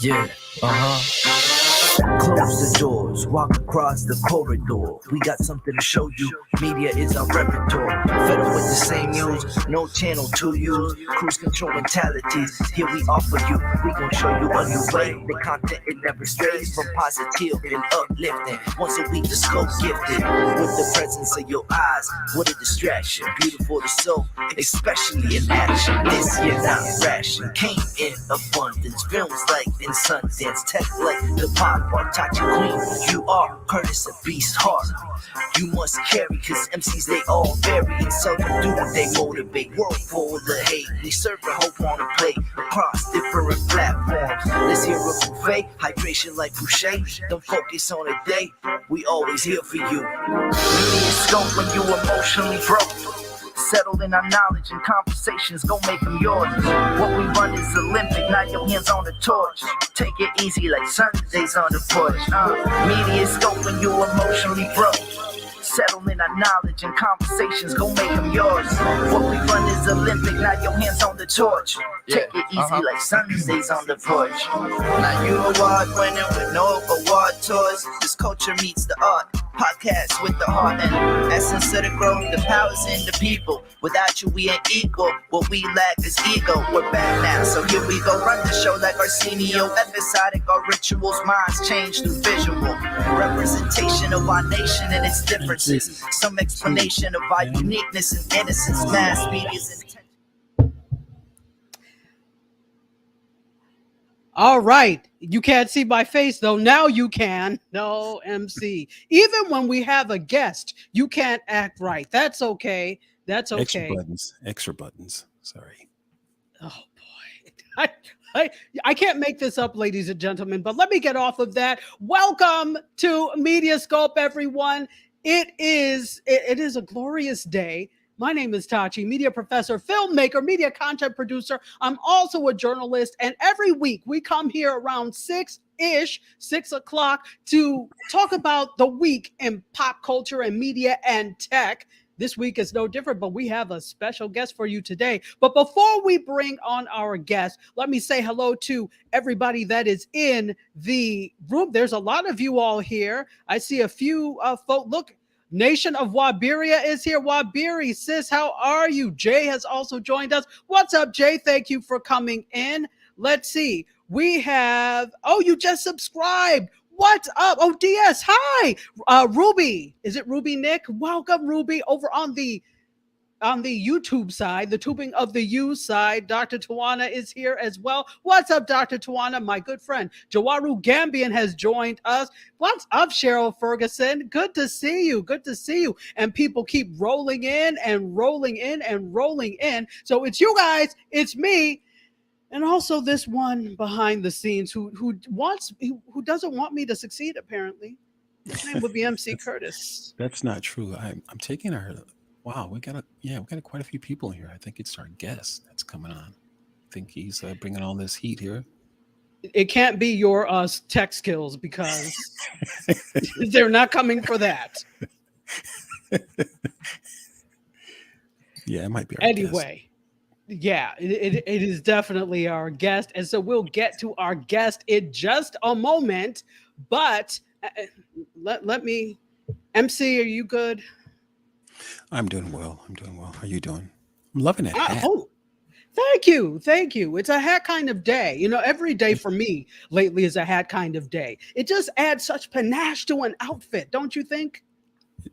Yeah, Close the doors, walk across the corridor. We got something to show you. Media is our repertoire. Fed up with the same news, no channel to use. Cruise control mentalities, here we offer you. We gon' show you a new way. The content, it never strays from positive and uplifting. Once a week, the scope gifted. With the presence of your eyes, what a distraction. Beautiful to soul, especially in action. This year, not ration. Came in abundance. Films like in Sundance. Tech like the pop art. Tachi Queen, you are Curtis, a beast heart. You must carry, cause MCs they all vary and seldom do what they motivate. World full of hate, we serve the hope on a plate across different platforms. Let's hear a buffet, hydration like Boucher. Don't focus on a day, we always here for you. MediaScope when you emotionally broke. Settled in our knowledge and conversations, go make them yours. What we run is Olympic, now your hands on the torch. Take it easy like Sundays on the porch. MediaScope when you emotionally broke. Settle in our knowledge and conversations, go make them yours. What we run is Olympic, now your hands on the torch. Take it easy like Sundays on the porch. Now you award winning with no award tours. This culture meets the art. Podcast with the heart and essence of the growth. The power's in the people. Without you, we ain't equal. What we lack is ego. We're back now, so here we go. Run the show like Arsenio. Episodic, our rituals, minds change through visual. Representation of our nation and its differences. Some explanation of our uniqueness and innocence. Mass media's intention. All right. You can't see my face, though. Now you can. No, MC. Even when we have a guest, you can't act right. That's okay. That's okay. Extra buttons. Sorry. Oh, boy. I can't make this up, ladies and gentlemen, but let me get off of that. Welcome to MediaScope, everyone. It is a glorious day. My name is Tachi, media professor, filmmaker, media content producer. I'm also a journalist, and every week we come here around 6 o'clock to talk about the week in pop culture and media and tech. This week is no different, but we have a special guest for you today. But before we bring on our guest, let me say hello to everybody that is in the room. There's a lot of you all here. I see a few folks. Look, Nation of Wabiria is here. Wabiri, sis, how are you? Jay has also joined us. What's up, Jay? Thank you for coming in. Let's see. We have, you just subscribed. What's up? Oh, DS, hi. Ruby, is it Ruby Nick? Welcome, Ruby, over on the YouTube side, the tubing of the U side. Dr. Tawana is here as well. What's up, Dr. Tawana? My good friend Jawaru Gambian has joined us. What's up, Cheryl Ferguson? Good to see you. Good to see you. And people keep rolling in and rolling in and rolling in. So it's you guys, it's me, and also this one behind the scenes who doesn't want me to succeed, apparently. His name would be MC Curtis. That's not true. I'm taking our... Wow, we got quite a few people here. I think it's our guest that's coming on. I think he's bringing all this heat here. It can't be your tech skills because they're not coming for that. Yeah, it might be our anyway. Guest. Yeah, it is definitely our guest, and so we'll get to our guest in just a moment. But let me, MC, are you good? I'm doing well. How are you doing? I'm loving it. Thank you. It's a hat kind of day. You know, every day for me lately is a hat kind of day. It just adds such panache to an outfit, don't you think?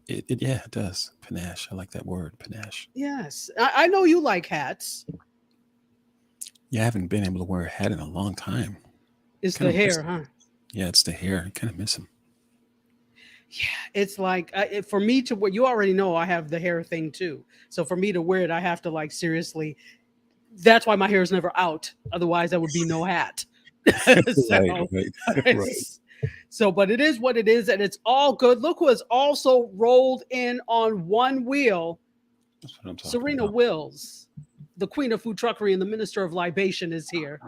It does. Panache. I like that word, panache. Yes. I know you like hats. Yeah, I haven't been able to wear a hat in a long time. It's the hair, huh? Yeah, it's the hair. I kind of miss them. Yeah, it's like for me to wear, you already know I have the hair thing too. So for me to wear it, I have to like seriously. That's why my hair is never out. Otherwise, there would be no hat. Right. So, but it is what it is, and it's all good. Look who has also rolled in on one wheel. That's what I'm talking Serena about. Wills, the queen of food truckery and the minister of libation, is here.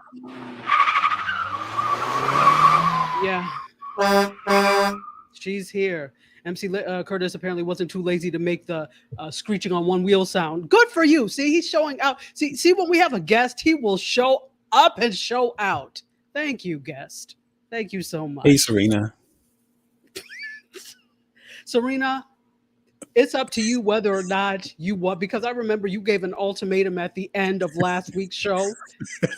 Yeah, she's here. MC Curtis apparently wasn't too lazy to make the screeching on one wheel sound. Good for you. See, he's showing out. See, when we have a guest, he will show up and show out. Thank you, guest. Thank you so much. Hey, Serena. Serena, it's up to you whether or not you want, because I remember you gave an ultimatum at the end of last week's show,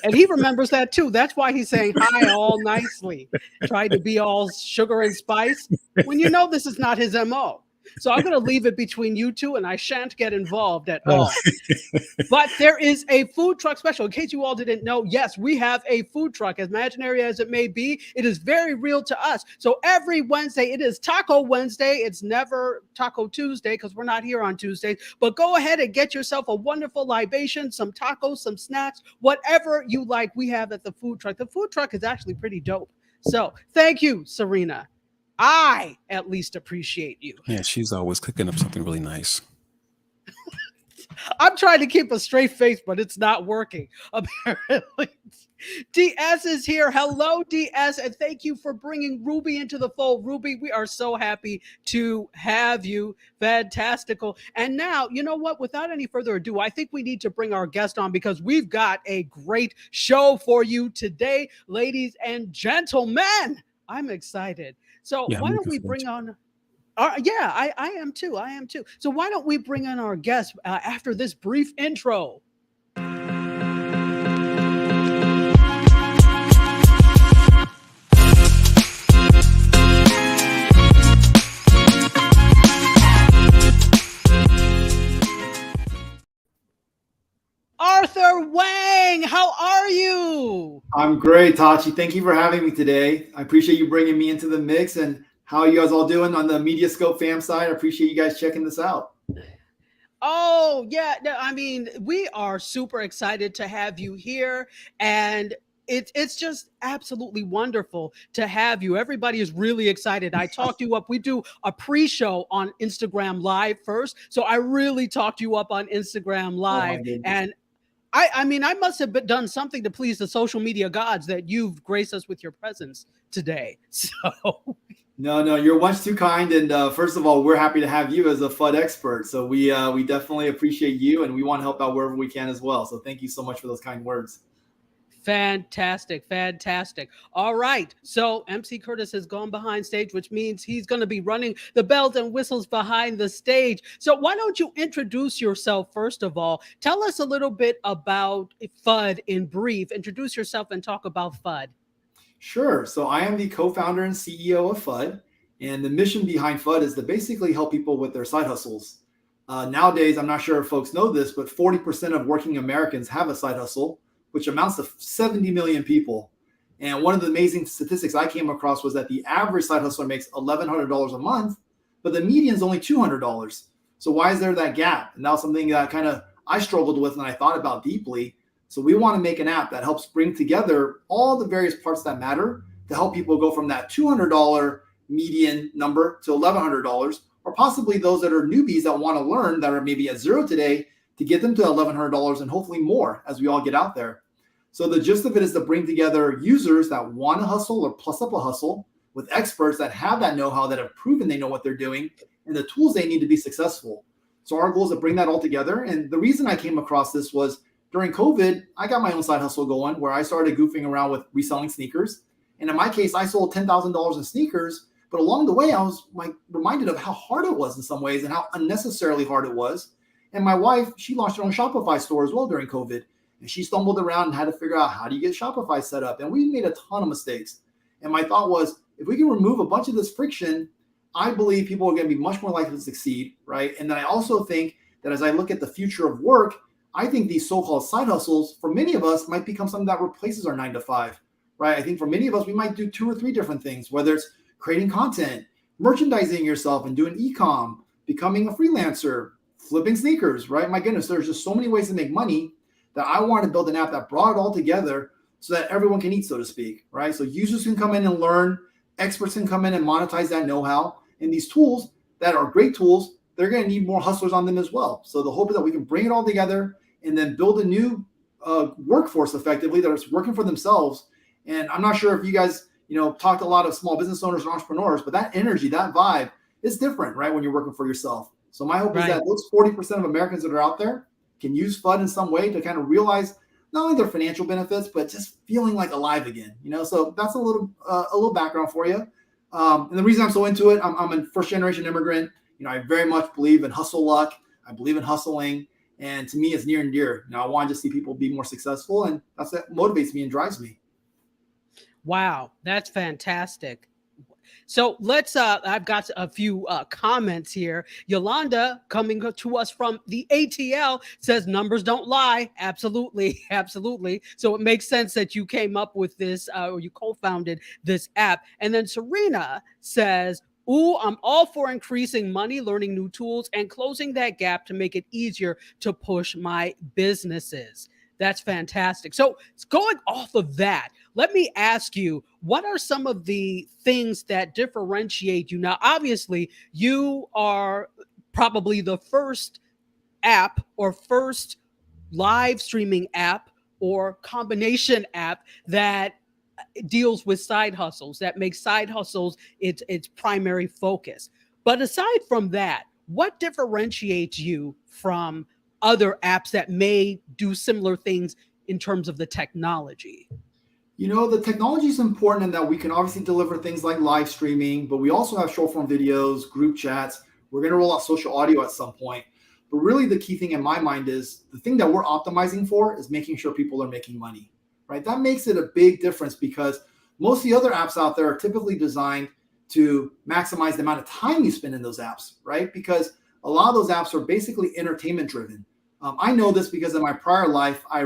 and he remembers that too. That's why he's saying hi all nicely, tried to be all sugar and spice when you know this is not his MO. So I'm going to leave it between you two, and I shan't get involved at all. But there is a food truck special. In case you all didn't know, yes, we have a food truck. As imaginary as it may be, it is very real to us. So every Wednesday, it is Taco Wednesday. It's never Taco Tuesday because we're not here on Tuesdays. But go ahead and get yourself a wonderful libation, some tacos, some snacks, whatever you like, we have at the food truck. The food truck is actually pretty dope. So thank you, Serena. I at least appreciate you. Yeah, she's always cooking up something really nice. I'm trying to keep a straight face, but it's not working, apparently. DS is here. Hello, DS, and thank you for bringing Ruby into the fold. Ruby, we are so happy to have you. Fantastical. And now, you know what? Without any further ado, I think we need to bring our guest on because we've got a great show for you today, ladies and gentlemen. I'm excited. So Yeah, why don't we bring on... I am too. I am too. So why don't we bring in our guest after this brief intro? Arthur Wang, how are you? I'm great, Tachi. Thank you for having me today. I appreciate you bringing me into the mix. And how are you guys all doing on the MediaScope fam side? I appreciate you guys checking this out. Oh, yeah. I mean, we are super excited to have you here. And it's just absolutely wonderful to have you. Everybody is really excited. I talked you up. We do a pre-show on Instagram Live first. So I really talked you up on Instagram Live. And I mean, I must have done something to please the social media gods that you've graced us with your presence today. So... No, you're once too kind. And first of all, we're happy to have you as a FUD expert. So we definitely appreciate you, and we want to help out wherever we can as well. So thank you so much for those kind words. Fantastic. All right. So MC Curtis has gone behind stage, which means he's going to be running the bells and whistles behind the stage. So why don't you introduce yourself first of all? Tell us a little bit about FUD in brief. Introduce yourself and talk about FUD. Sure. So I am the co-founder and CEO of FUD, and the mission behind FUD is to basically help people with their side hustles. Nowadays, I'm not sure if folks know this, but 40% of working Americans have a side hustle, which amounts to 70 million people. And one of the amazing statistics I came across was that the average side hustler makes $1,100 a month, but the median is only $200. So why is there that gap? And that was something that kind of I struggled with and I thought about deeply. So we want to make an app that helps bring together all the various parts that matter to help people go from that $200 median number to $1,100, or possibly those that are newbies that want to learn that are maybe at zero today to get them to $1,100 and hopefully more as we all get out there. So the gist of it is to bring together users that want to hustle or plus up a hustle with experts that have that know-how, that have proven they know what they're doing and the tools they need to be successful. So our goal is to bring that all together. And the reason I came across this was during COVID, I got my own side hustle going where I started goofing around with reselling sneakers. And in my case, I sold $10,000 in sneakers. But along the way, I was reminded of how hard it was in some ways and how unnecessarily hard it was. And my wife, she launched her own Shopify store as well during COVID. And she stumbled around and had to figure out, how do you get Shopify set up? And we made a ton of mistakes. And my thought was, if we can remove a bunch of this friction, I believe people are going to be much more likely to succeed, right? And then I also think that as I look at the future of work, I think these so-called side hustles, for many of us, might become something that replaces our 9 to 5, right? I think for many of us, we might do 2 or 3 different things, whether it's creating content, merchandising yourself and doing e-com, becoming a freelancer, flipping sneakers, right? My goodness, there's just so many ways to make money that I want to build an app that brought it all together so that everyone can eat, so to speak, right? So users can come in and learn, experts can come in and monetize that know-how, and these tools that are great tools, they're going to need more hustlers on them as well. So the hope is that we can bring it all together and then build a new workforce effectively that is working for themselves. And I'm not sure if you guys, talked to a lot of small business owners and entrepreneurs, but that energy, that vibe is different, right? When you're working for yourself. So my hope is that those 40% of Americans that are out there can use FUD in some way to kind of realize not only their financial benefits, but just feeling like alive again, So that's a little background for you. And the reason I'm so into it, I'm a first generation immigrant. I very much believe in hustle luck. I believe in hustling. And to me, it's near and dear. I want to see people be more successful. And that's what motivates me and drives me. Wow, that's fantastic. So let's, I've got a few comments here. Yolanda, coming to us from the ATL, says numbers don't lie. Absolutely. Absolutely. So it makes sense that you came up with this, or you co-founded this app. And then Serena says, ooh, I'm all for increasing money, learning new tools, and closing that gap to make it easier to push my businesses. That's fantastic. So going off of that, let me ask you, what are some of the things that differentiate you? Now, obviously, you are probably the first app or first live streaming app or combination app that deals with side hustles, that makes side hustles its primary focus. But aside from that, what differentiates you from other apps that may do similar things in terms of the technology? The technology is important in that we can obviously deliver things like live streaming, but we also have short form videos, group chats. We're going to roll out social audio at some point. But really the key thing in my mind is the thing that we're optimizing for is making sure people are making money, right? That makes it a big difference because most of the other apps out there are typically designed to maximize the amount of time you spend in those apps, right? Because a lot of those apps are basically entertainment driven. I know this because in my prior life, I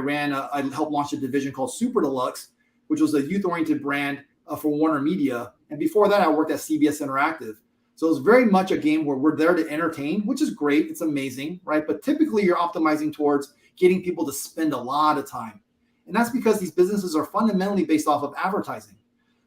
helped launch a division called Super Deluxe, which was a youth-oriented brand for Warner Media. And before that, I worked at CBS Interactive. So it's very much a game where we're there to entertain, which is great. It's amazing, right? But typically you're optimizing towards getting people to spend a lot of time. And that's because these businesses are fundamentally based off of advertising.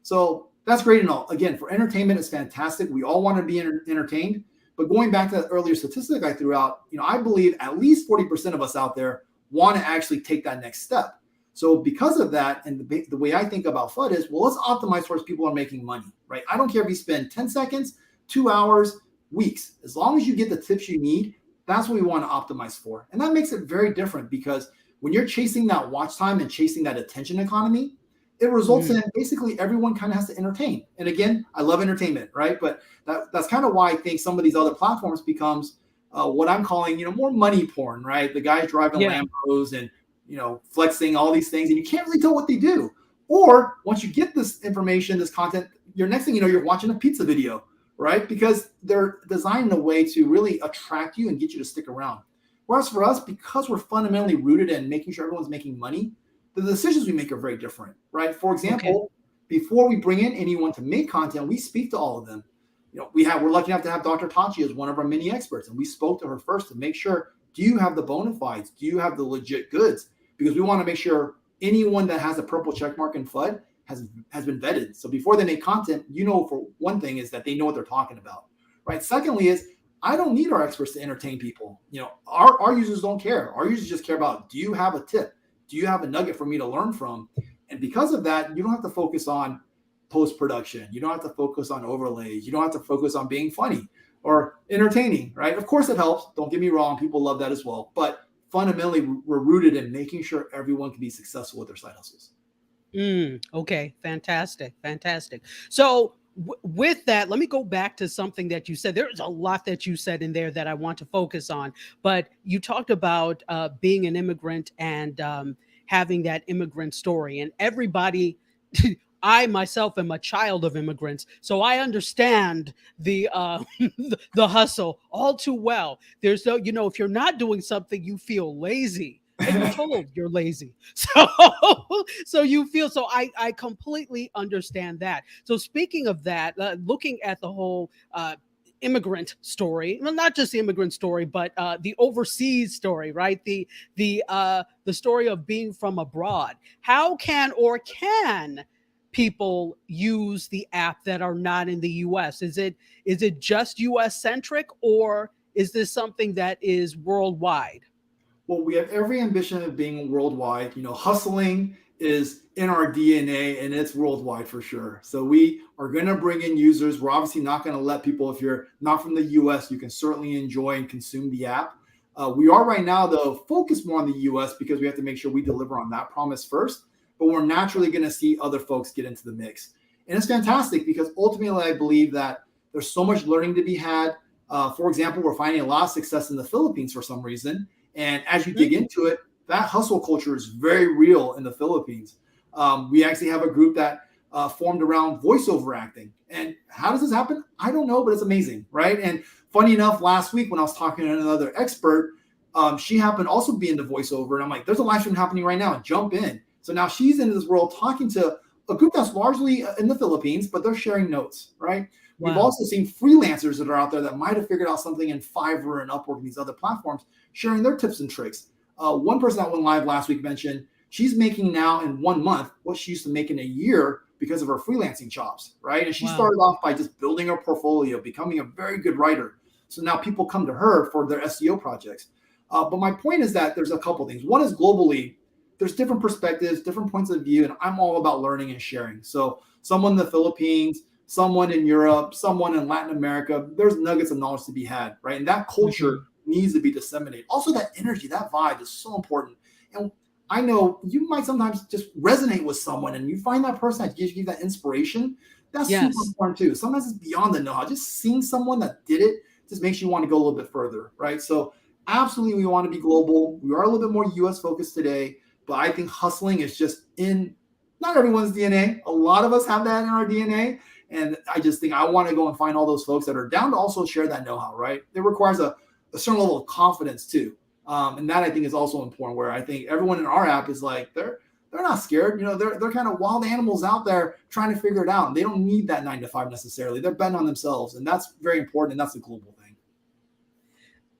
So that's great and all. Again, for entertainment, it's fantastic. We all want to be entertained. But going back to that earlier statistic I threw out, I believe at least 40% of us out there want to actually take that next step. So because of that, and the way I think about FUD is, well, let's optimize towards people are making money, right? I don't care if you spend 10 seconds, 2 hours, weeks. As long as you get the tips you need, that's what we want to optimize for. And that makes it very different because when you're chasing that watch time and chasing that attention economy, it results in basically everyone kind of has to entertain. And again, I love entertainment, right? But that's kind of why I think some of these other platforms becomes what I'm calling, more money porn, right? The guys driving Lambos and, flexing all these things, and you can't really tell what they do. Or once you get this information, this content, your next thing you know, you're watching a pizza video, right? Because they're designed in a way to really attract you and get you to stick around. Whereas for us, because we're fundamentally rooted in making sure everyone's making money, the decisions we make are very different, right? For example, before we bring in anyone to make content, we speak to all of them. We're lucky enough to have Dr. Tachi as one of our mini experts, and we spoke to her first to make sure, do you have the bona fides? Do you have the legit goods? Because we want to make sure anyone that has a purple check mark in FUD has been vetted. So before they make content, for one thing is that they know what they're talking about, right? Secondly is, I don't need our experts to entertain people. Our users don't care. Our users just care about, do you have a tip? Do you have a nugget for me to learn from? And because of that, you don't have to focus on post-production. You don't have to focus on overlays. You don't have to focus on being funny or entertaining, right? Of course it helps. Don't get me wrong. People love that as well. But fundamentally, we're rooted in making sure everyone can be successful with their side hustles. Okay. Fantastic. So with that, let me go back to something that you said. There's a lot that you said in there that I want to focus on, but you talked about being an immigrant and having that immigrant story, and everybody, I myself am a child of immigrants, so I understand the the hustle all too well. There's no, if you're not doing something, you feel lazy. And you're told you're lazy. So you feel, so I completely understand that. So speaking of that, looking at the whole immigrant story, well, not just the immigrant story, but the overseas story, right? The story of being from abroad. How can people use the app that are not in the US? Is it just US centric, or is this something that is worldwide? Well, we have every ambition of being worldwide, hustling is in our DNA, and it's worldwide for sure. So we are going to bring in users. We're obviously not going to let people, if you're not from the US, you can certainly enjoy and consume the app. We are right now, though, focused more on the US because we have to make sure we deliver on that promise first. But we're naturally going to see other folks get into the mix. And it's fantastic because ultimately I believe that there's so much learning to be had. For example, we're finding a lot of success in the Philippines for some reason. And as you dig into it, that hustle culture is very real in the Philippines. We actually have a group that formed around voiceover acting. And how does this happen? I don't know, but it's amazing, right? And funny enough, last week when I was talking to another expert, she happened to also be into voiceover. And I'm like, there's a live stream happening right now. Jump in. So now she's in this world talking to a group that's largely in the Philippines, but they're sharing notes, right? Wow. We've also seen freelancers that are out there that might have figured out something in Fiverr and Upwork and these other platforms, sharing their tips and tricks. One person that went live last week mentioned she's making now in 1 month what she used to make in a year because of her freelancing chops, right? And she started off by just building her portfolio, becoming a very good writer. So now people come to her for their SEO projects. But my point is that there's a couple things. One is globally, there's different perspectives, different points of view, and I'm all about learning and sharing. So someone in the Philippines, someone in Europe, someone in Latin America, there's nuggets of knowledge to be had, right? And that culture needs to be disseminated. Also, that energy, that vibe is so important. And I know you might sometimes just resonate with someone and you find that person that gives you that inspiration. That's super important too. Sometimes it's beyond the know-how. Just seeing someone that did it just makes you want to go a little bit further, right? So absolutely, we want to be global. We are a little bit more US focused today, but I think hustling is just in not everyone's DNA. A lot of us have that in our DNA. And I just think I want to go and find all those folks that are down to also share that know-how, right? It requires a certain level of confidence too. And that I think is also important, where I think everyone in our app is like, they're not scared. You know, they're kind of wild animals out there trying to figure it out. And they don't need that 9 to 5 necessarily. They're betting on themselves. And that's very important. And that's a global thing.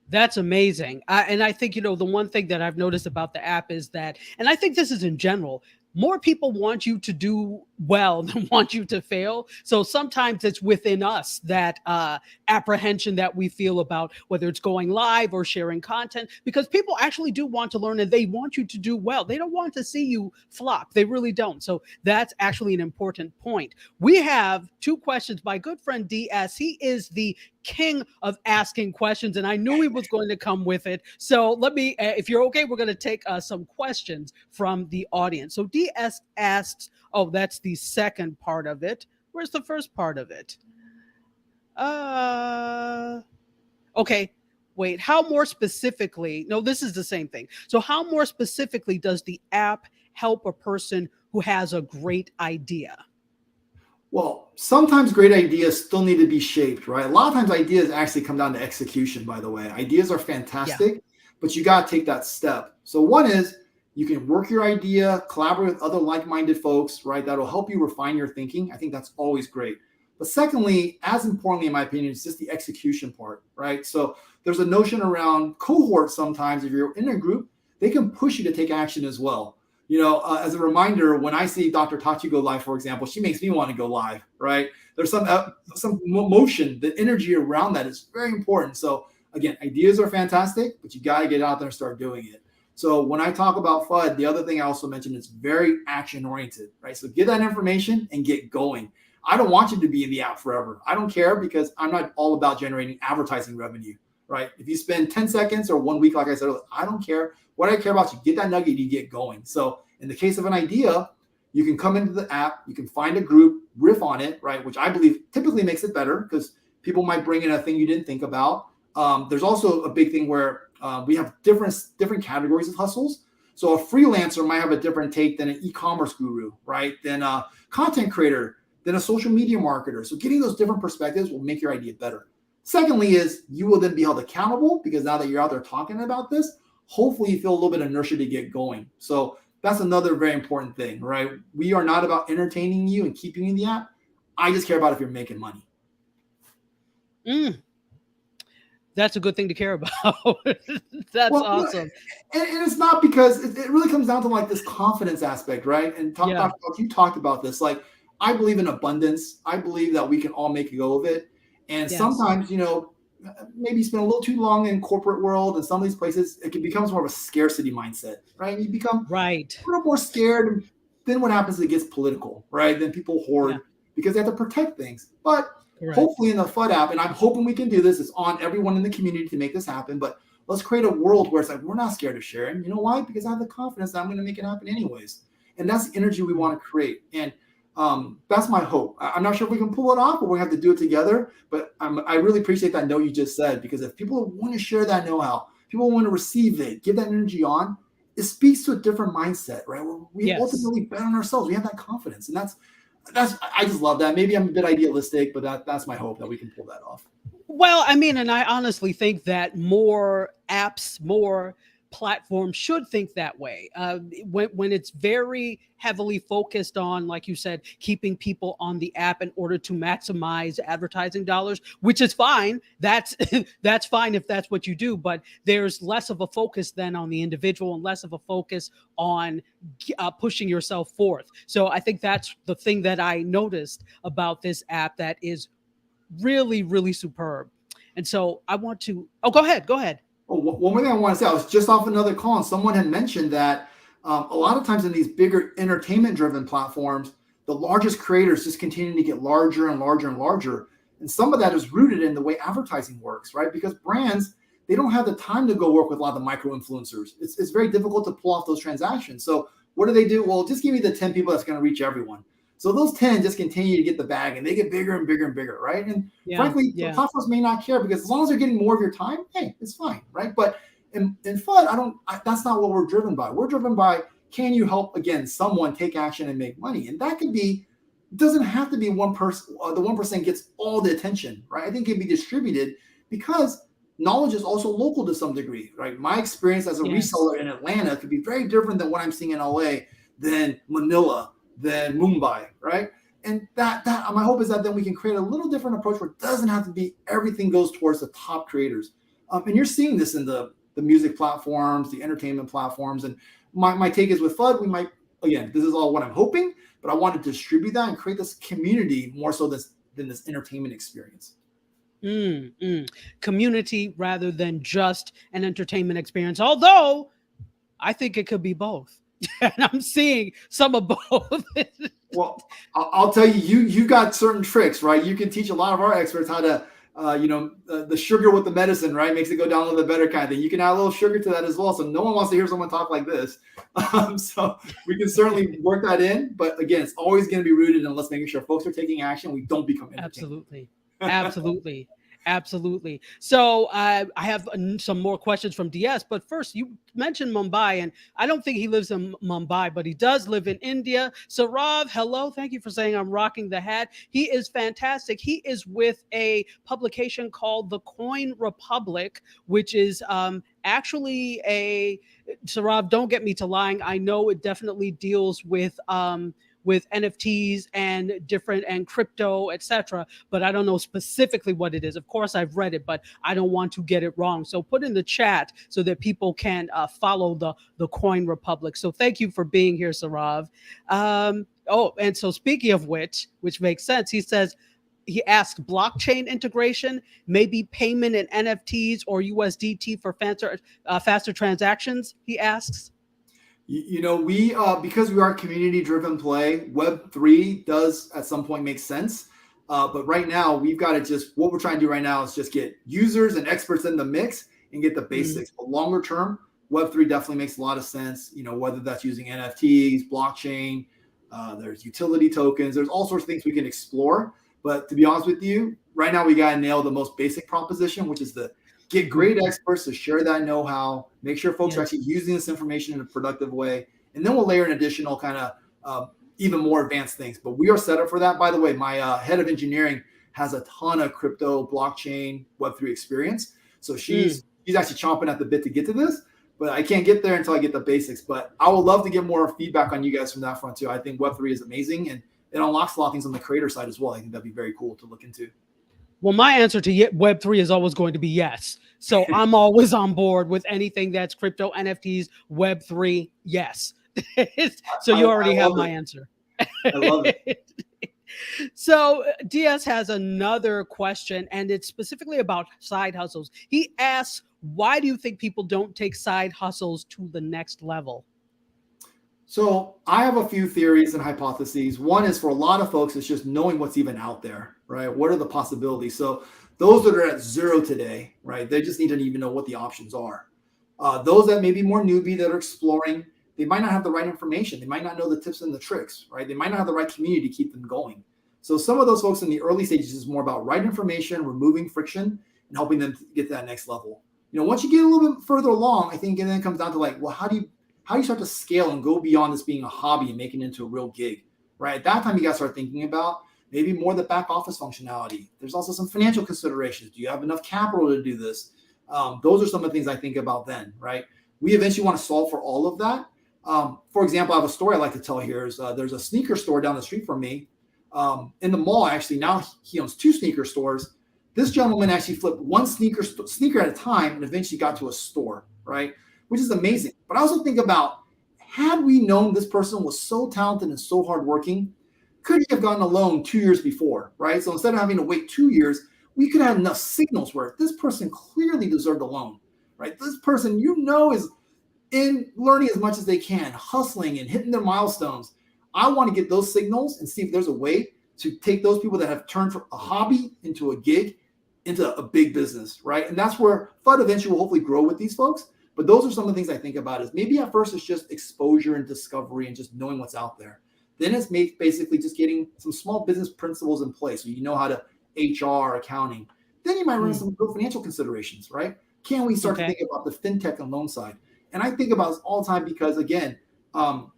That's amazing. And I think, the one thing that I've noticed about the app is that, and I think this is in general, more people want you to do well than want you to fail. So sometimes it's within us, that apprehension that we feel about whether it's going live or sharing content, because people actually do want to learn and they want you to do well. They don't want to see you flop. They really don't. So that's actually an important point. We have 2 questions. My good friend DS, he is the king of asking questions, and I knew he was going to come with it. So let me, if you're okay, we're going to take some questions from the audience. So DS asks, oh, that's the second part of it. Where's the first part of it? Okay, wait, how more specifically, no, this is the same thing. So how more specifically does the app help a person who has a great idea? Well, sometimes great ideas still need to be shaped, right? A lot of times ideas actually come down to execution, by the way. Ideas are fantastic, but you got to take that step. So one is you can work your idea, collaborate with other like-minded folks, right? That'll help you refine your thinking. I think that's always great. But secondly, as importantly, in my opinion, is just the execution part, right? So there's a notion around cohorts sometimes. If you're in a group, they can push you to take action as well. As a reminder, when I see Dr. Tachi go live, for example, she makes me want to go live, right? There's some motion, the energy around that is very important. So again, ideas are fantastic, but you got to get out there and start doing it. So when I talk about FUD, the other thing I also mentioned is very action oriented, right? So get that information and get going. I don't want you to be in the app forever. I don't care, because I'm not all about generating advertising revenue, right? If you spend 10 seconds or 1 week, like I said, I don't care. What I care about is you get that nugget, you get going. So in the case of an idea, you can come into the app, you can find a group, riff on it, right? Which I believe typically makes it better, because people might bring in a thing you didn't think about. There's also a big thing where we have different categories of hustles. So a freelancer might have a different take than an e-commerce guru, right? Than a content creator, than a social media marketer. So getting those different perspectives will make your idea better. Secondly is you will then be held accountable, because now that you're out there talking about this, hopefully you feel a little bit of inertia to get going. So that's another very important thing, right? We are not about entertaining you and keeping you in the app. I just care about if you're making money. That's a good thing to care about. That's awesome. And it's not, because it really comes down to like this confidence aspect, right? And you talked about this. Like, I believe in abundance. I believe that we can all make a go of it. And sometimes, maybe you spend a little too long in corporate world and some of these places, it becomes more of a scarcity mindset, right? You become a little more scared. then what happens is it gets political, right? Then people hoard because they have to protect things. But hopefully in the FUD app, and I'm hoping we can do this, it's on everyone in the community to make this happen. But let's create a world where it's like, we're not scared of sharing. You know why? Because I have the confidence that I'm going to make it happen anyways. And that's the energy we want to create. And that's my hope. I'm not sure if we can pull it off, but we have to do it together. But I really appreciate that note you just said, because if people want to share that know-how, people want to receive it, give that energy on, it speaks to a different mindset, right? Where we ultimately bet on ourselves. We have that confidence. And that's I just love that. Maybe I'm a bit idealistic, but that's my hope that we can pull that off. Well, I mean, and I honestly think that more apps, more platforms should think that way. When it's very heavily focused on, like you said, keeping people on the app in order to maximize advertising dollars, which is fine. That's fine if that's what you do. But there's less of a focus then on the individual and less of a focus on pushing yourself forth. So I think that's the thing that I noticed about this app that is really, really superb. And so I want to, go ahead. Oh, one more thing I want to say, I was just off another call and someone had mentioned that a lot of times in these bigger entertainment driven platforms, the largest creators just continue to get larger and larger and larger. And some of that is rooted in the way advertising works, right? Because brands, they don't have the time to go work with a lot of the micro influencers. It's very difficult to pull off those transactions. So what do? Well, just give me the 10 people that's going to reach everyone. So those 10 just continue to get the bag and they get bigger and bigger and bigger, right? And frankly, the platforms may not care because as long as they're getting more of your time, hey, it's fine, right? But in FUD, that's not what we're driven by. We're driven by, can you help, again, someone take action and make money? And that could be, it doesn't have to be one person, the 1% gets all the attention, right? I think it can be distributed because knowledge is also local to some degree, right? My experience as a reseller in Atlanta could be very different than what I'm seeing in LA, than Manila, than Mumbai, right? And that my hope is that then we can create a little different approach where it doesn't have to be everything goes towards the top creators. And you're seeing this in the music platforms, the entertainment platforms. And my take is with FUD, we might, again, this is all what I'm hoping, but I want to distribute that and create this community more so than this entertainment experience. Community rather than just an entertainment experience. Although I think it could be both. And I'm seeing some of both. Well, I'll tell you, you got certain tricks, right? You can teach a lot of our experts how to, the sugar with the medicine, right? Makes it go down a little bit better kind of thing. You can add a little sugar to that as well. So no one wants to hear someone talk like this. So we can certainly work that in. But again, it's always going to be rooted in let's making sure folks are taking action. We don't become entertained. Absolutely. So I have some more questions from DS, but first you mentioned Mumbai, and I don't think he lives in Mumbai, but he does live in India. Saurav, hello. Thank you for saying I'm rocking the hat. He is fantastic. He is with a publication called The Coin Republic, which is actually Saurav, don't get me to lying. I know it definitely deals with NFTs and crypto, etc. But I don't know specifically what it is. Of course, I've read it, but I don't want to get it wrong. So put in the chat so that people can follow the Coin Republic. So thank you for being here, Saurav. And so speaking of which makes sense, he asked blockchain integration, maybe payment in NFTs or USDT for faster transactions, he asks. We because we are a community-driven play, Web3 does at some point make sense. But right now, we've got to what we're trying to do right now is just get users and experts in the mix and get the basics. But longer term, Web3 definitely makes a lot of sense, whether that's using NFTs, blockchain, there's utility tokens, there's all sorts of things we can explore. But to be honest with you, right now we got to nail the most basic proposition, which is get great experts to share that know-how, make sure folks are actually using this information in a productive way, and then we'll layer in additional kind of even more advanced things. But we are set up for that. By the way, my head of engineering has a ton of crypto, blockchain, Web3 experience. So she's actually chomping at the bit to get to this, but I can't get there until I get the basics. But I would love to get more feedback on you guys from that front too. I think Web3 is amazing, and it unlocks a lot of things on the creator side as well. I think that'd be very cool to look into. Well, my answer to Web3 is always going to be yes. So I'm always on board with anything that's crypto, NFTs, Web3, yes. So you already have my answer. I love it. So DS has another question, and it's specifically about side hustles. He asks, why do you think people don't take side hustles to the next level? So I have a few theories and hypotheses. One is for a lot of folks, it's just knowing what's even out there, right? What are the possibilities? So those that are at zero today, right? They just need to even know what the options are. Those that may be more newbie that are exploring, they might not have the right information. They might not know the tips and the tricks, right? They might not have the right community to keep them going. So some of those folks in the early stages is more about right information, removing friction, and helping them to get to that next level. Once you get a little bit further along, I think, and then it comes down to like, well, how do you start to scale and go beyond this being a hobby and making it into a real gig, right? At that time, you got to start thinking about maybe more the back office functionality. There's also some financial considerations. Do you have enough capital to do this? Those are some of the things I think about then, right? We eventually want to solve for all of that. For example, I have a story I like to tell here. There's a sneaker store down the street from me in the mall. Actually, now he owns 2 sneaker stores. This gentleman actually flipped one sneaker at a time and eventually got to a store, right? Which is amazing. But I also think about, had we known this person was so talented and so hardworking, could he have gotten a loan 2 years before, right? So instead of having to wait 2 years, we could have enough signals where this person clearly deserved a loan, right? This person, is in learning as much as they can, hustling and hitting their milestones. I want to get those signals and see if there's a way to take those people that have turned from a hobby into a gig, into a big business, right? And that's where FUD eventually will hopefully grow with these folks. But those are some of the things I think about is maybe at first it's just exposure and discovery and just knowing what's out there. Then it's basically just getting some small business principles in place. So you know how to HR, accounting. Then you might run some real financial considerations, right? Can we start to think about the fintech and loan side? And I think about this all the time because, again, I'm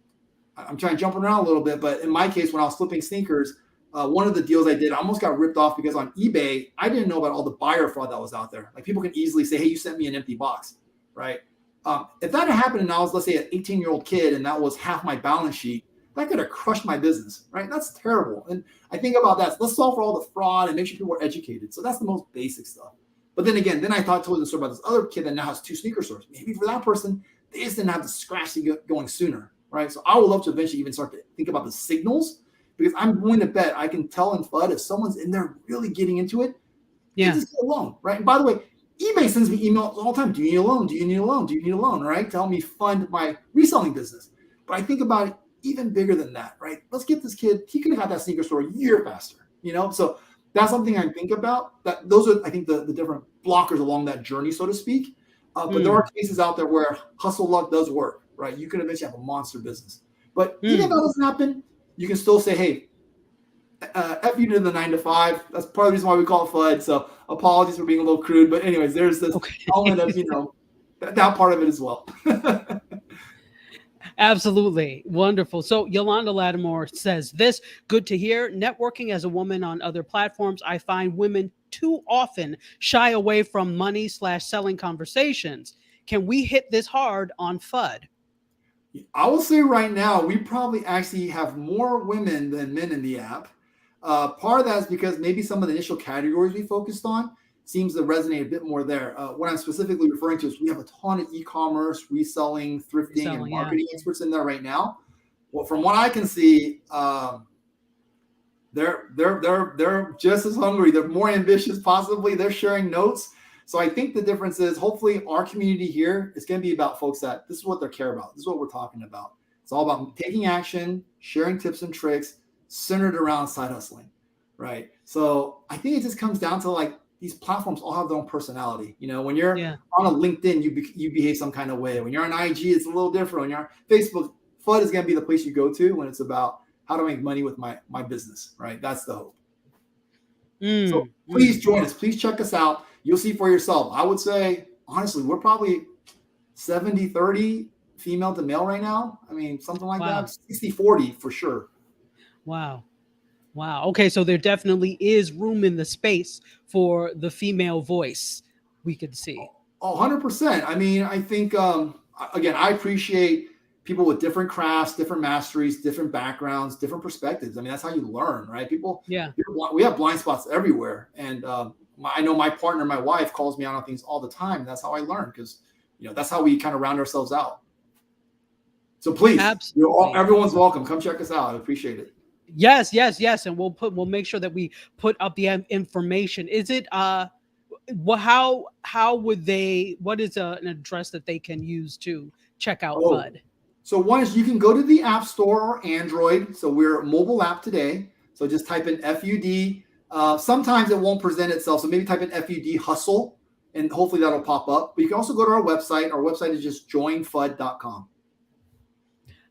trying to jump around a little bit, but in my case, when I was flipping sneakers, one of the deals I did, I almost got ripped off because on eBay, I didn't know about all the buyer fraud that was out there. Like people can easily say, hey, you sent me an empty box, right? If that had happened and I was, let's say, an 18-year-old kid and that was half my balance sheet, that could have crushed my business, right? That's terrible. And I think about that. So let's solve for all the fraud and make sure people are educated. So that's the most basic stuff. But then again, I told the story about this other kid that now has 2 sneaker stores. Maybe for that person, they just didn't have the scratch to get going sooner, right? So I would love to eventually even start to think about the signals because I'm going to bet I can tell in FUD if someone's in there really getting into it, they just get a loan, right? And by the way, eBay sends me emails all the time. Do you need a loan? Do you need a loan? Do you need a loan, right? Tell me fund my reselling business. But I think about it even bigger than that, right? Let's get this kid. He could have had that sneaker store a year faster, So that's something I think about. That those are, I think, the different blockers along that journey, so to speak. But there are cases out there where hustle luck does work, right? You can eventually have a monster business. But even if that doesn't happen, you can still say, hey, F you to the 9 to 5. That's part of the reason why we call it FUD. So apologies for being a little crude. But anyways, there's this element of, that part of it as well. Absolutely. Wonderful. So Yolanda Lattimore says this, good to hear. Networking as a woman on other platforms, I find women too often shy away from money/selling conversations. Can we hit this hard on FUD? I will say right now, we probably actually have more women than men in the app. Part of that is because maybe some of the initial categories we focused on seems to resonate a bit more there. What I'm specifically referring to is we have a ton of e-commerce, reselling, thrifting, and marketing experts in there right now. Well, from what I can see, they're just as hungry. They're more ambitious, possibly. They're sharing notes. So I think the difference is hopefully our community here is going to be about folks that this is what they care about. This is what we're talking about. It's all about taking action, sharing tips and tricks centered around side hustling, right? So I think it just comes down to like these platforms all have their own personality. When you're on a LinkedIn, you behave some kind of way. When you're on IG, it's a little different. When you're on Facebook, FUD is going to be the place you go to when it's about how to make money with my business, right? That's the hope. So please join us. Please check us out. You'll see for yourself. I would say, honestly, we're probably 70-30 female to male right now. I mean, something like that. 60-40 for sure. Wow. Okay, so there definitely is room in the space for the female voice we could see. 100%. I mean, I think, again, I appreciate people with different crafts, different masteries, different backgrounds, different perspectives. I mean, that's how you learn, right? We have blind spots everywhere. And I know my partner, my wife, calls me out on things all the time. That's how I learn because, that's how we kind of round ourselves out. So please, everyone's welcome. Come check us out. I appreciate it. Yes. And we'll make sure that we put up the information. Is it, how would they, what is an address that they can use to check out FUD? So one is you can go to the App Store or Android. So we're a mobile app today. So just type in FUD. Sometimes it won't present itself. So maybe type in FUD Hustle, and hopefully that'll pop up. But you can also go to our website. Our website is just joinfud.com.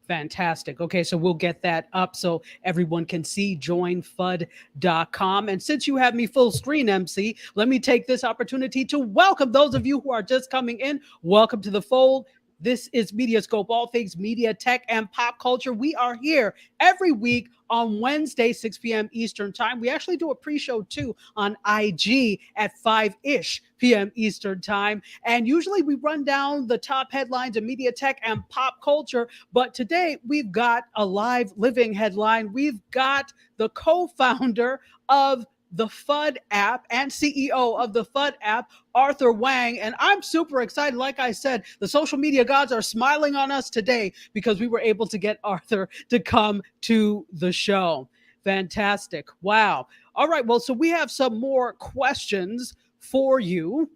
Fantastic. Okay, so we'll get that up so everyone can see joinfud.com. And since you have me full screen, MC, let me take this opportunity to welcome those of you who are just coming in. Welcome to the fold. This is MediaScope, all things media, tech, and pop culture. We are here every week on Wednesday, 6 p.m. Eastern time. We actually do a pre-show too on IG at 5-ish p.m. Eastern time. And usually we run down the top headlines of media, tech, and pop culture. But today we've got a live living headline. We've got the co-founder of the FUD app and CEO of the FUD app, Arthur Wang. And I'm super excited. Like I said, the social media gods are smiling on us today because we were able to get Arthur to come to the show. Fantastic. Wow. All right. Well, so we have some more questions for you.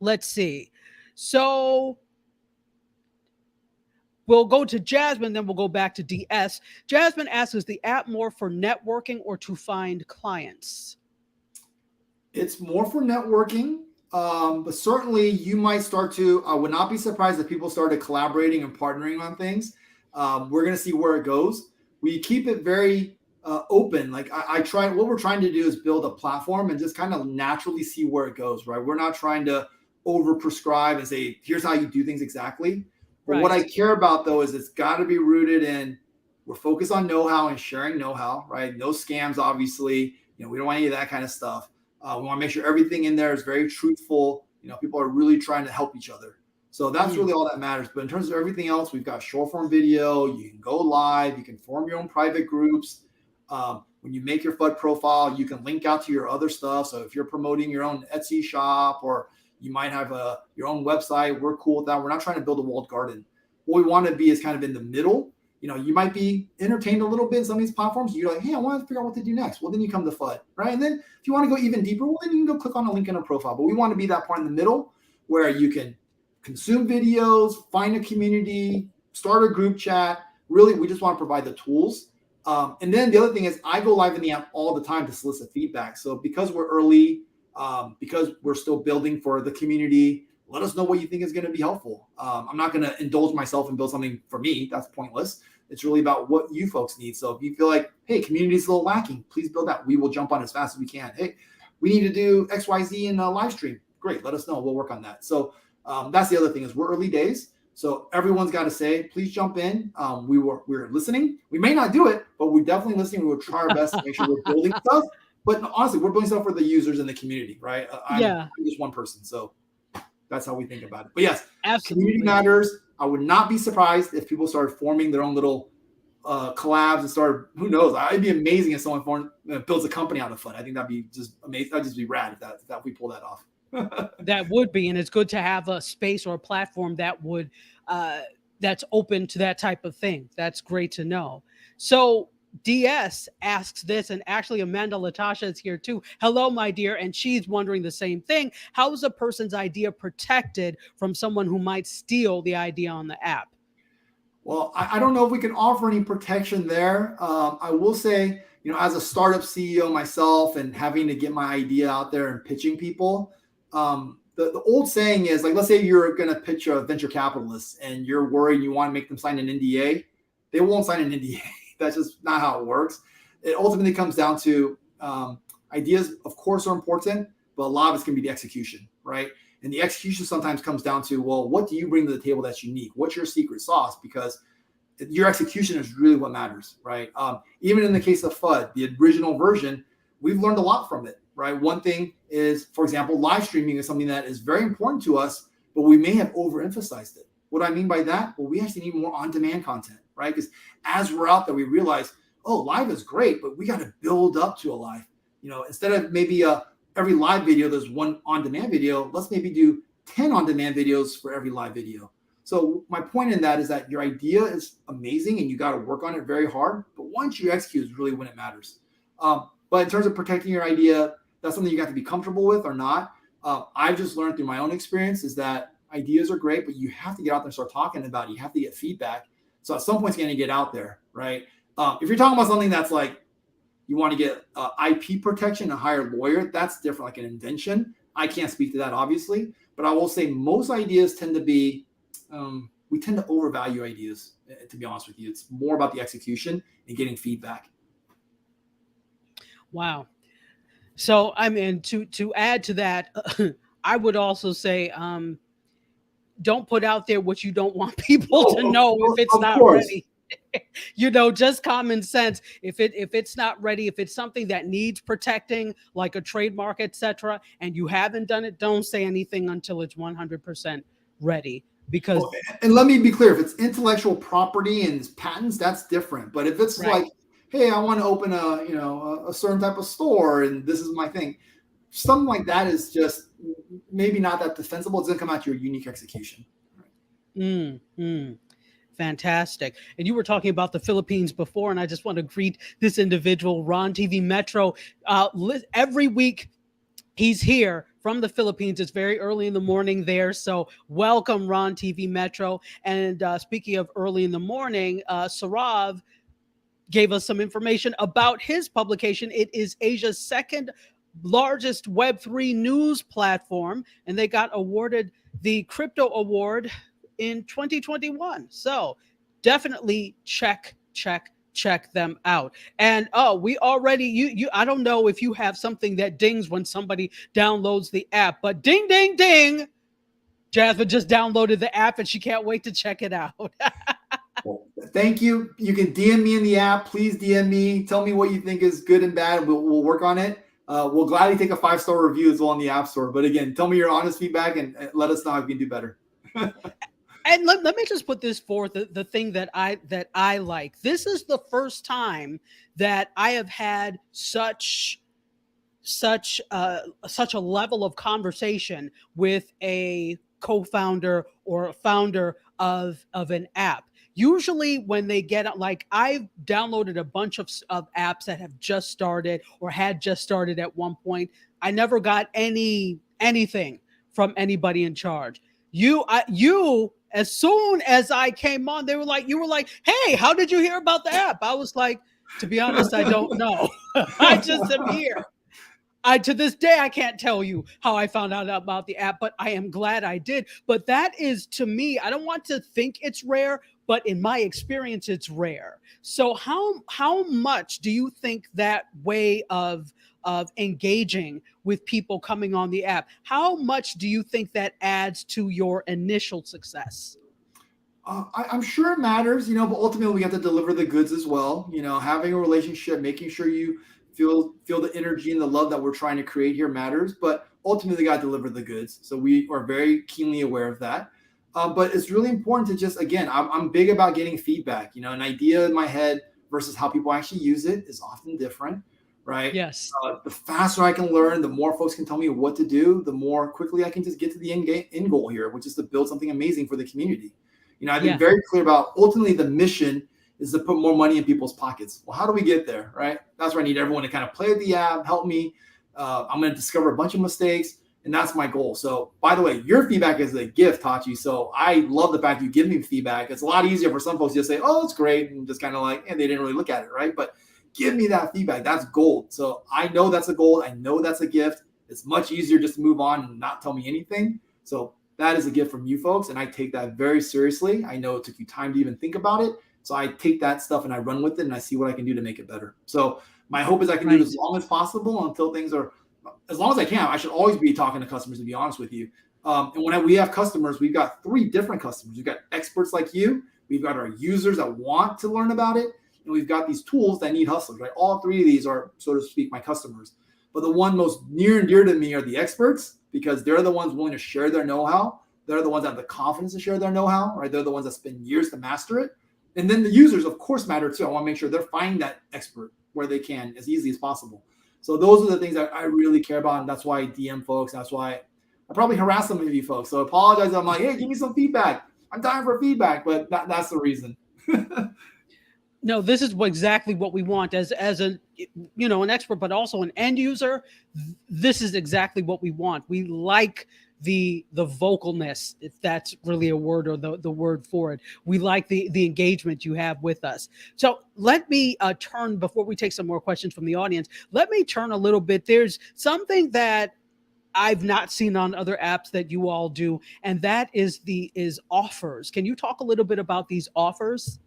Let's see. So we'll go to Jasmine, then we'll go back to DS. Jasmine asks, is the app more for networking or to find clients? It's more for networking, but certainly you might start to, I would not be surprised if people started collaborating and partnering on things. We're going to see where it goes. We keep it very open. Like what we're trying to do is build a platform and just kind of naturally see where it goes, right? We're not trying to over prescribe and say, here's how you do things exactly. But what I care about, though, is it's got to be rooted in, we're focused on know-how and sharing know-how, right? No scams, obviously. We don't want any of that kind of stuff. We want to make sure everything in there is very truthful. People are really trying to help each other. So that's really all that matters. But in terms of everything else, we've got short form video. You can go live. You can form your own private groups. When you make your FUD profile, you can link out to your other stuff. So if you're promoting your own Etsy shop or you might have your own website, we're cool with that. We're not trying to build a walled garden. What we want to be is kind of in the middle. You might be entertained a little bit in some of these platforms. You're like, hey, I want to figure out what to do next. Well, then you come to FUD, right? And then if you want to go even deeper, well, then you can go click on a link in a profile. But we want to be that part in the middle where you can consume videos, find a community, start a group chat. Really, we just want to provide the tools. And then the other thing is I go live in the app all the time to solicit feedback. So because we're early, because we're still building for the community, let us know what you think is going to be helpful. I'm not going to indulge myself and build something for me. That's pointless. It's really about what you folks need. So if you feel like, hey, community is a little lacking, please build that. We will jump on as fast as we can. Hey, we need to do XYZ in a live stream. Great. Let us know. We'll work on that. So that's the other thing is we're early days. So everyone's got to say, please jump in. We're listening. We may not do it, but we're definitely listening. We will try our best to make sure we're building stuff. But honestly, we're building stuff for the users and the community, right? I'm just one person. So that's how we think about it. But yes, absolutely. Community matters. I would not be surprised if people started forming their own little collabs and started, who knows? It'd be amazing if someone builds a company out of FUD. I think that'd be just amazing. That'd just be rad if we pull that off. That would be, and it's good to have a space or a platform that would that's open to that type of thing. That's great to know. So DS asks this, and actually Amanda Latasha is here too. Hello, my dear, and she's wondering the same thing. How is a person's idea protected from someone who might steal the idea on the app? Well, I don't know if we can offer any protection there. I will say, as a startup CEO myself and having to get my idea out there and pitching people, the old saying is, like, let's say you're going to pitch a venture capitalist and you're worried you want to make them sign an NDA. They won't sign an NDA. That's just not how it works. It ultimately comes down to ideas, of course, are important, but a lot of it's going to be the execution, right? And the execution sometimes comes down to, well, what do you bring to the table that's unique? What's your secret sauce? Because your execution is really what matters, right? Even in the case of FUD, the original version, we've learned a lot from it, right? One thing is, for example, live streaming is something that is very important to us, but we may have overemphasized it. What I mean by that? Well, we actually need more on-demand content, right? Because as we're out there, we realize, oh, live is great, but we got to build up to a live. Instead of maybe every live video, there's one on-demand video, let's maybe do 10 on-demand videos for every live video. So my point in that is that your idea is amazing and you got to work on it very hard. But once you execute is really when it matters. But in terms of protecting your idea, that's something you got to be comfortable with or not. I've just learned through my own experience is that Ideas are great, but you have to get out there and start talking about it. You have to get feedback. So at some point, it's going to get out there, right? If you're talking about something that's like you want to get IP protection and hire a lawyer, that's different, like an invention. I can't speak to that, obviously, but I will say most ideas tend to be, we tend to overvalue ideas, to be honest with you. It's more about the execution and getting feedback. Wow. So, I mean, to add to that, I would also say, don't put out there what you don't want people to know if it's not ready. Just common sense. If it's not ready, if it's something that needs protecting, like a trademark, etc., and you haven't done it, don't say anything until it's 100% ready. Because and let me be clear, if it's intellectual property and patents, that's different. But if it's like, hey, I want to open a certain type of store and this is my thing, something like that is just maybe not that defensible. It's going to come out to your unique execution. Fantastic. And you were talking about the Philippines before, and I just want to greet this individual, Ron TV Metro. Every week he's here from the Philippines. It's very early in the morning there. So welcome, Ron TV Metro. And speaking of early in the morning, Sarav gave us some information about his publication. It is Asia's second largest Web3 news platform, and they got awarded the Crypto Award in 2021. So definitely check them out. And we already, I don't know if you have something that dings when somebody downloads the app, but ding, ding, ding. Jasmine just downloaded the app and she can't wait to check it out. Well, thank you. You can DM me in the app. Please DM me. Tell me what you think is good and bad. We'll work on it. We'll gladly take a 5-star review as well in the App Store. But again, tell me your honest feedback and let us know how we can do better. And let me just put this forth, the thing that I like. This is the first time that I have had such a level of conversation with a co-founder or a founder of an app. Usually when they get, like, I've downloaded a bunch of apps that have just started or had just started at one point. I never got anything from anybody in charge. You, as soon as I came on, you were like, hey, how did you hear about the app? I was like, to be honest, I don't know. I just am here. To this day, I can't tell you how I found out about the app, but I am glad I did. But that is, to me, I don't want to think it's rare, but in my experience, it's rare. So how much do you think that way of engaging with people coming on the app, how much do you think that adds to your initial success? I'm sure it matters, but ultimately we have to deliver the goods as well. Having a relationship, making sure you feel the energy and the love that we're trying to create here matters, but ultimately got to deliver the goods. So we are very keenly aware of that. But it's really important to just, again, I'm big about getting feedback. An idea in my head versus how people actually use it is often different, right? Yes. The faster I can learn, the more folks can tell me what to do, the more quickly I can just get to the end goal here, which is to build something amazing for the community. I've been very clear about ultimately the mission is to put more money in people's pockets. Well, how do we get there, right? That's where I need everyone to kind of play with the app, help me. I'm going to discover a bunch of mistakes, and that's my goal. So, by the way, your feedback is a gift, Tachi. So I love the fact you give me feedback. It's a lot easier for some folks to just say, oh, it's great, and just kind of like, and they didn't really look at it, right? But give me that feedback. That's gold. So I know that's a gold. I know that's a gift. It's much easier just to move on and not tell me anything. So that is a gift from you folks, and I take that very seriously. I know it took you time to even think about it. So I take that stuff and I run with it and I see what I can do to make it better. So my hope is I can do it as long as possible until things are, as long as I can. I should always be talking to customers, to be honest with you. And when we have customers, we've got 3 different customers. We've got experts like you. We've got our users that want to learn about it. And we've got these tools that need hustlers, right? All 3 of these are, so to speak, my customers. But the one most near and dear to me are the experts, because they're the ones willing to share their know-how. They're the ones that have the confidence to share their know-how, right? They're the ones that spend years to master it. And then the users, of course, matter too. I want to make sure they're finding that expert where they can as easily as possible. So those are the things that I really care about. And that's why I DM folks. That's why I probably harass some of you folks. So apologize. I'm like, hey, give me some feedback. I'm dying for feedback, but that's the reason. No, this is exactly what we want as an expert, but also an end user. This is exactly what we want. We like the vocalness, if that's really a word or the word for it. We like the engagement you have with us. So let me turn, before we take some more questions from the audience, let me turn a little bit. There's something that I've not seen on other apps that you all do, and that is offers. Can you talk a little bit about these offers?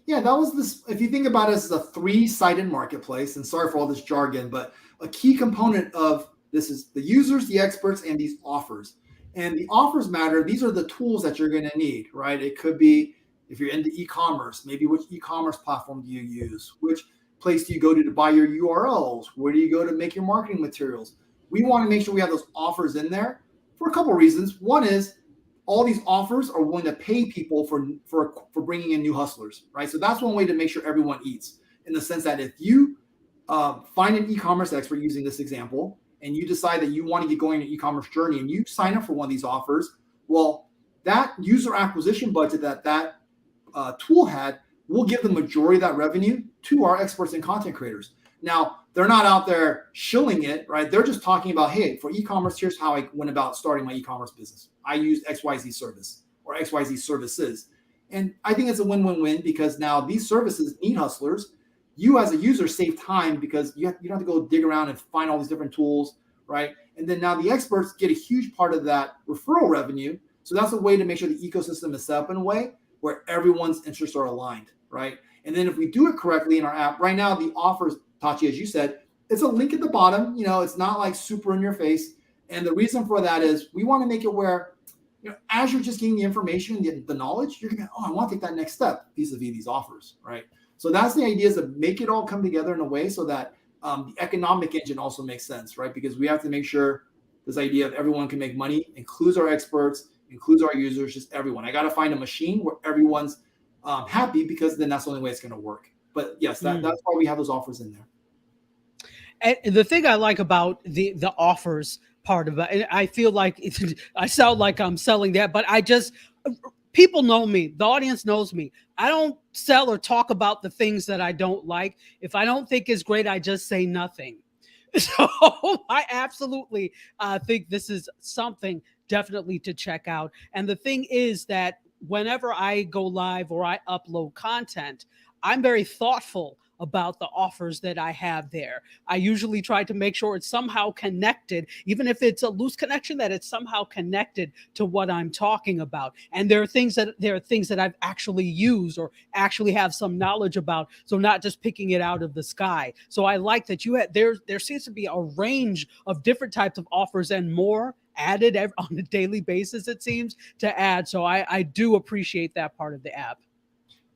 Yeah, that was this. If you think about it as a three-sided marketplace, and sorry for all this jargon, but a key component of this is the users, the experts, and these offers. And the offers matter. These are the tools that you're going to need, right? It could be if you're into e-commerce, maybe which e-commerce platform do you use? Which place do you go to buy your URLs? Where do you go to make your marketing materials? We want to make sure we have those offers in there for a couple of reasons. One is all these offers are willing to pay people for bringing in new hustlers, right? So that's one way to make sure everyone eats, in the sense that if you find an e-commerce expert, using this example, and you decide that you want to get going on an e-commerce journey and you sign up for one of these offers, well, that user acquisition budget that tool had will give the majority of that revenue to our experts and content creators. Now, they're not out there shilling it, right? They're just talking about, hey, for e-commerce, here's how I went about starting my e-commerce business. I used XYZ service or XYZ services. And I think it's a win-win-win, because now these services need hustlers. You as a user save time because you don't have to go dig around and find all these different tools, right? And then now the experts get a huge part of that referral revenue. So that's a way to make sure the ecosystem is set up in a way where everyone's interests are aligned, right? And then if we do it correctly in our app, right now the offers, Tachi, as you said, it's a link at the bottom. It's not like super in your face. And the reason for that is we want to make it where, as you're just getting the information, the knowledge, you're going to, I want to take that next step vis-a-vis these offers, right? So that's the idea, is to make it all come together in a way so that the economic engine also makes sense, right? Because we have to make sure this idea of everyone can make money includes our experts, includes our users, just everyone. I got to find a machine where everyone's happy, because then that's the only way it's going to work. But yes, that's why we have those offers in there. And the thing I like about the offers part of it, and I feel like I sound like I'm selling that, but people know me. The audience knows me. I don't sell or talk about the things that I don't like. If I don't think it's great, I just say nothing. So I absolutely think this is something definitely to check out. And the thing is that whenever I go live or I upload content, I'm very thoughtful about the offers that I have there. I usually try to make sure it's somehow connected, even if it's a loose connection, that it's somehow connected to what I'm talking about. And there are things that I've actually used or actually have some knowledge about. So not just picking it out of the sky. So I like that there seems to be a range of different types of offers and more added on a daily basis, it seems, to add. So I do appreciate that part of the app.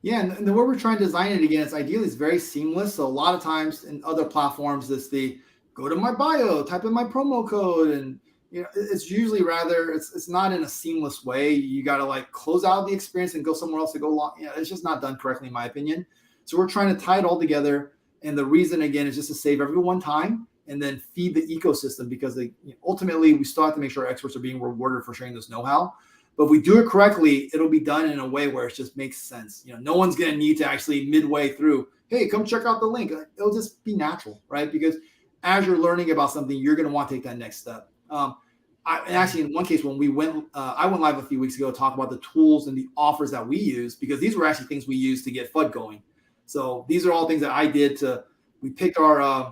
Yeah, and the way we're trying to design it, again, it's ideally very seamless. So a lot of times in other platforms, it's the go to my bio, type in my promo code, and it's usually it's not in a seamless way. You got to like close out the experience and go somewhere else to go long. It's just not done correctly, in my opinion. So we're trying to tie it all together, and the reason again is just to save everyone time and then feed the ecosystem, because ultimately we still have to make sure our experts are being rewarded for sharing this know-how. But if we do it correctly, it'll be done in a way where it just makes sense. No one's going to need to actually midway through, hey, come check out the link. It'll just be natural, right? Because as you're learning about something, you're going to want to take that next step. Actually, in one case, when I went live a few weeks ago to talk about the tools and the offers that we use, because these were actually things we used to get FUD going. So these are all things that I did we picked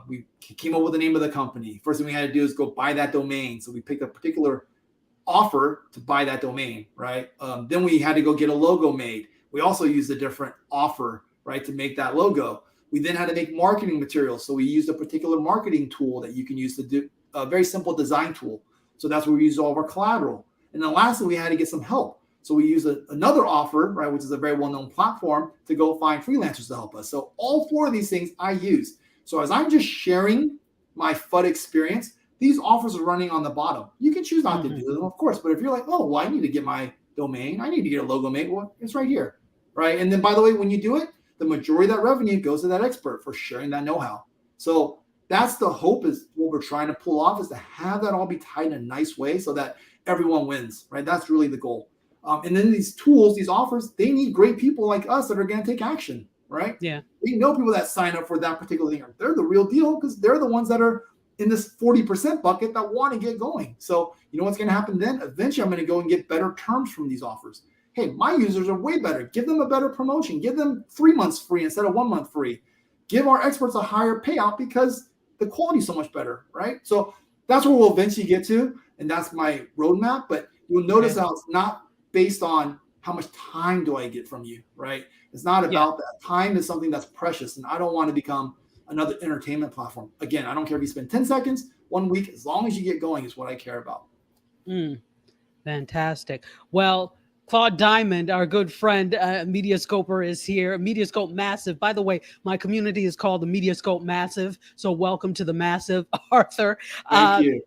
we came up with the name of the company. First thing we had to do is go buy that domain. So we picked a particular offer to buy that domain, right? Then we had to go get a logo made. We also used a different offer, right, to make that logo. We then had to make marketing materials. So we used a particular marketing tool that you can use to do a very simple design tool. So that's where we used all of our collateral. And then lastly, we had to get some help. So we used another offer, right, which is a very well-known platform, to go find freelancers to help us. So all four of these things I use. So as I'm just sharing my FUD experience, these offers are running on the bottom. You can choose not to do them, of course. But if you're like, oh, well, I need to get my domain, I need to get a logo made, well, it's right here, right? And then, by the way, when you do it, the majority of that revenue goes to that expert for sharing that know-how. So that's the hope, is what we're trying to pull off, is to have that all be tied in a nice way so that everyone wins, right? That's really the goal. And then these tools, these offers, they need great people like us that are going to take action, right? Yeah. We know people that sign up for that particular thing. They're the real deal, because they're the ones that are in this 40% bucket that want to get going. So you know what's going to happen then? Eventually, I'm going to go and get better terms from these offers. Hey, my users are way better. Give them a better promotion. Give them 3 months free instead of 1 month free. Give our experts a higher payout because the quality is so much better, right? So that's where we'll eventually get to, and that's my roadmap. But you'll notice how it's not based on how much time do I get from you, right? It's not about that. Time is something that's precious, and I don't want to become another entertainment platform. Again, I don't care if you spend 10 seconds, 1 week, as long as you get going is what I care about. Fantastic. Well, Claude Diamond, our good friend, MediaScoper, is here. MediaScope Massive. By the way, my community is called the MediaScope Massive. So welcome to the Massive, Arthur. Thank you.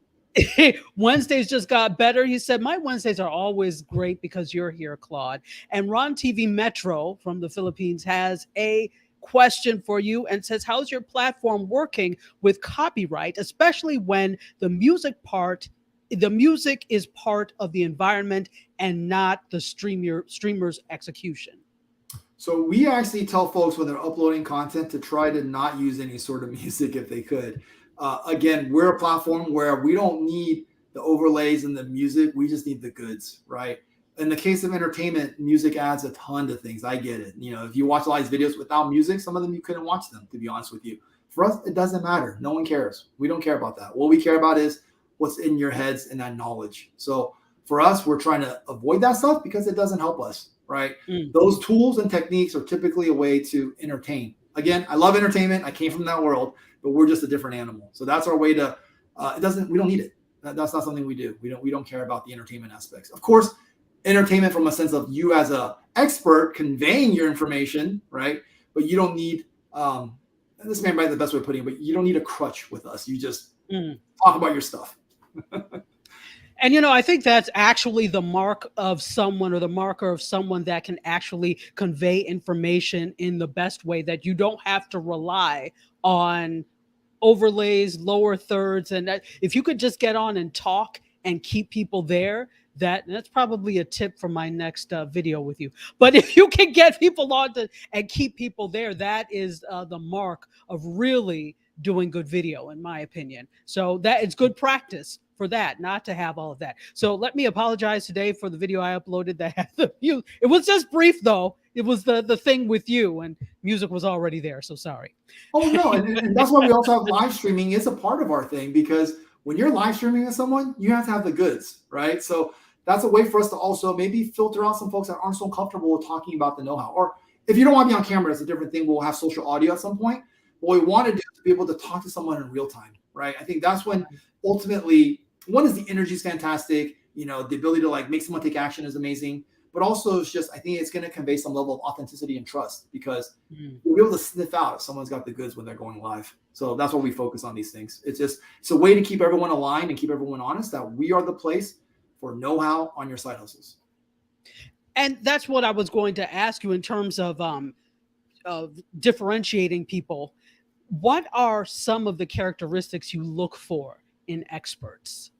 Wednesdays just got better. He said, my Wednesdays are always great because you're here, Claude. And Ron TV Metro from the Philippines has a question for you and says, how's your platform working with copyright, especially when the music is part of the environment and not the streamer's execution? So we actually tell folks when they're uploading content to try to not use any sort of music if they could. Again, we're a platform where we don't need the overlays and the music. We just need the goods, right? In the case of entertainment, music adds a ton to things. I get it. You know, if you watch a lot of these videos without music, some of them you couldn't watch them, to be honest with you. For us, it doesn't matter. No one cares. We don't care about that. What we care about is what's in your heads and that knowledge. So for us, we're trying to avoid that stuff because it doesn't help us, right? Those tools and techniques are typically a way to entertain. Again, I love entertainment. I came from that world, but we're just a different animal. So that's our way to, we don't need it. That's not something we do. We don't care about the entertainment aspects. Of course, entertainment from a sense of you as a expert conveying your information, right? But you don't need, this may be the best way of putting it, but you don't need a crutch with us. You just talk about your stuff. And, you know, I think that's actually the mark of someone, or the marker of someone that can actually convey information in the best way, that you don't have to rely on overlays, lower thirds. And that if you could just get on and talk and keep people there, that's probably a tip for my next video with you. But if you can get people on and keep people there, that is the mark of really doing good video, in my opinion. So that it's good practice for that, not to have all of that. So let me apologize today for the video I uploaded that had the music. It was just brief though. It was the thing with you, and music was already there. So sorry. Oh no, and that's why we also have live streaming is a part of our thing, because when you're live streaming with someone, you have to have the goods, right? So that's a way for us to also maybe filter out some folks that aren't so comfortable with talking about the know-how. Or if you don't want to be on camera, that's a different thing. We'll have social audio at some point. What we want to do is be able to talk to someone in real time, right? I think that's when ultimately, one is the energy is fantastic. You know, the ability to like make someone take action is amazing. But also it's just, I think it's going to convey some level of authenticity and trust, because you'll be able to sniff out if someone's got the goods when they're going live. So that's why we focus on these things. It's a way to keep everyone aligned and keep everyone honest that we are the place for know-how on your side hustles. And that's what I was going to ask you in terms of differentiating people. What are some of the characteristics you look for in experts?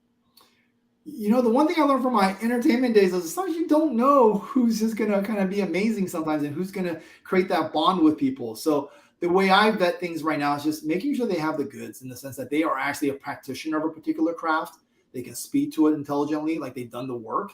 You know, the one thing I learned from my entertainment days is sometimes you don't know who's just going to kind of be amazing sometimes and who's going to create that bond with people. So the way I vet things right now is just making sure they have the goods, in the sense that they are actually a practitioner of a particular craft. They can speak to it intelligently, like they've done the work.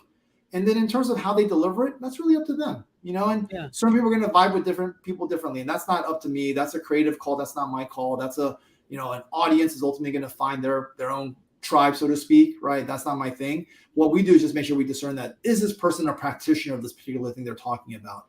And then in terms of how they deliver it, that's really up to them, you know, and some people are going to vibe with different people differently. And that's not up to me. That's a creative call. That's not my call. That's an audience is ultimately going to find their own tribe, so to speak, right? That's not my thing. What we do is just make sure we discern that, is this person a practitioner of this particular thing they're talking about?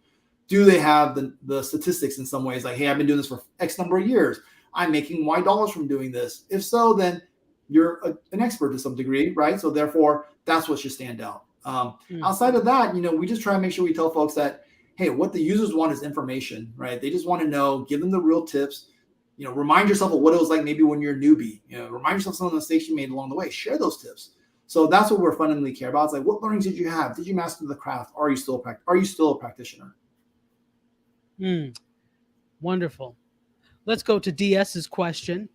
Do they have the statistics in some ways? Like, hey, I've been doing this for X number of years. I'm making Y dollars from doing this. If so, then you're an expert to some degree, right? So therefore, that's what should stand out. Outside of that, you know, we just try to make sure we tell folks that, hey, what the users want is information, right? They just want to know, give them the real tips. You know, remind yourself of what it was like maybe when you're a newbie. You know, remind yourself of some of the mistakes you made along the way. Share those tips. So that's what we're fundamentally care about. It's like, what learnings did you have? Did you master the craft? Are you still a practitioner? Wonderful. Let's go to DS's question.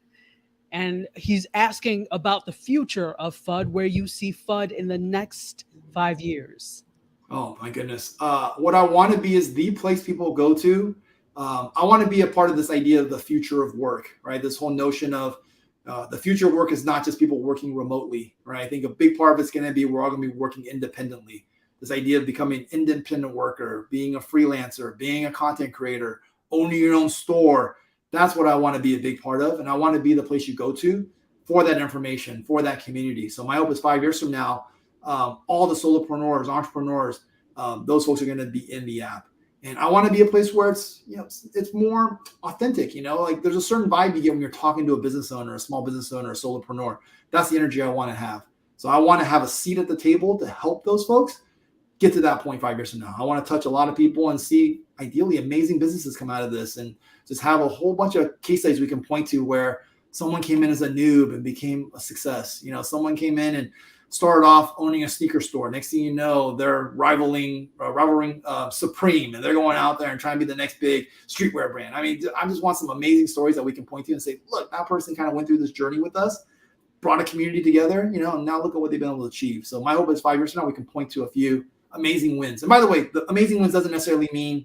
And he's asking about the future of FUD, where you see FUD in the next 5 years. Oh my goodness. What I want to be is the place people go to. I want to be a part of this idea of the future of work, right? This whole notion of The future of work is not just people working remotely, right? I think a big part of it's going to be we're all going to be working independently. This idea of becoming an independent worker, being a freelancer, being a content creator, owning your own store. That's what I want to be a big part of. And I want to be the place you go to for that information, for that community. So my hope is 5 years from now, all the solopreneurs, entrepreneurs, those folks are going to be in the app. And I want to be a place where it's, it's more authentic, like there's a certain vibe you get when you're talking to a business owner, a small business owner, a solopreneur. That's the energy I want to have. So I want to have a seat at the table to help those folks get to that point 5 years from now. I want to touch a lot of people and see ideally amazing businesses come out of this and just have a whole bunch of case studies we can point to where someone came in as a noob and became a success. Someone came in and started off owning a sneaker store. Next thing you know, they're rivaling Supreme, and they're going out there and trying to be the next big streetwear brand. I mean, I just want some amazing stories that we can point to and say, look, that person kind of went through this journey with us, brought a community together, and now look at what they've been able to achieve. So my hope is 5 years from now, we can point to a few amazing wins. And by the way, the amazing wins doesn't necessarily mean,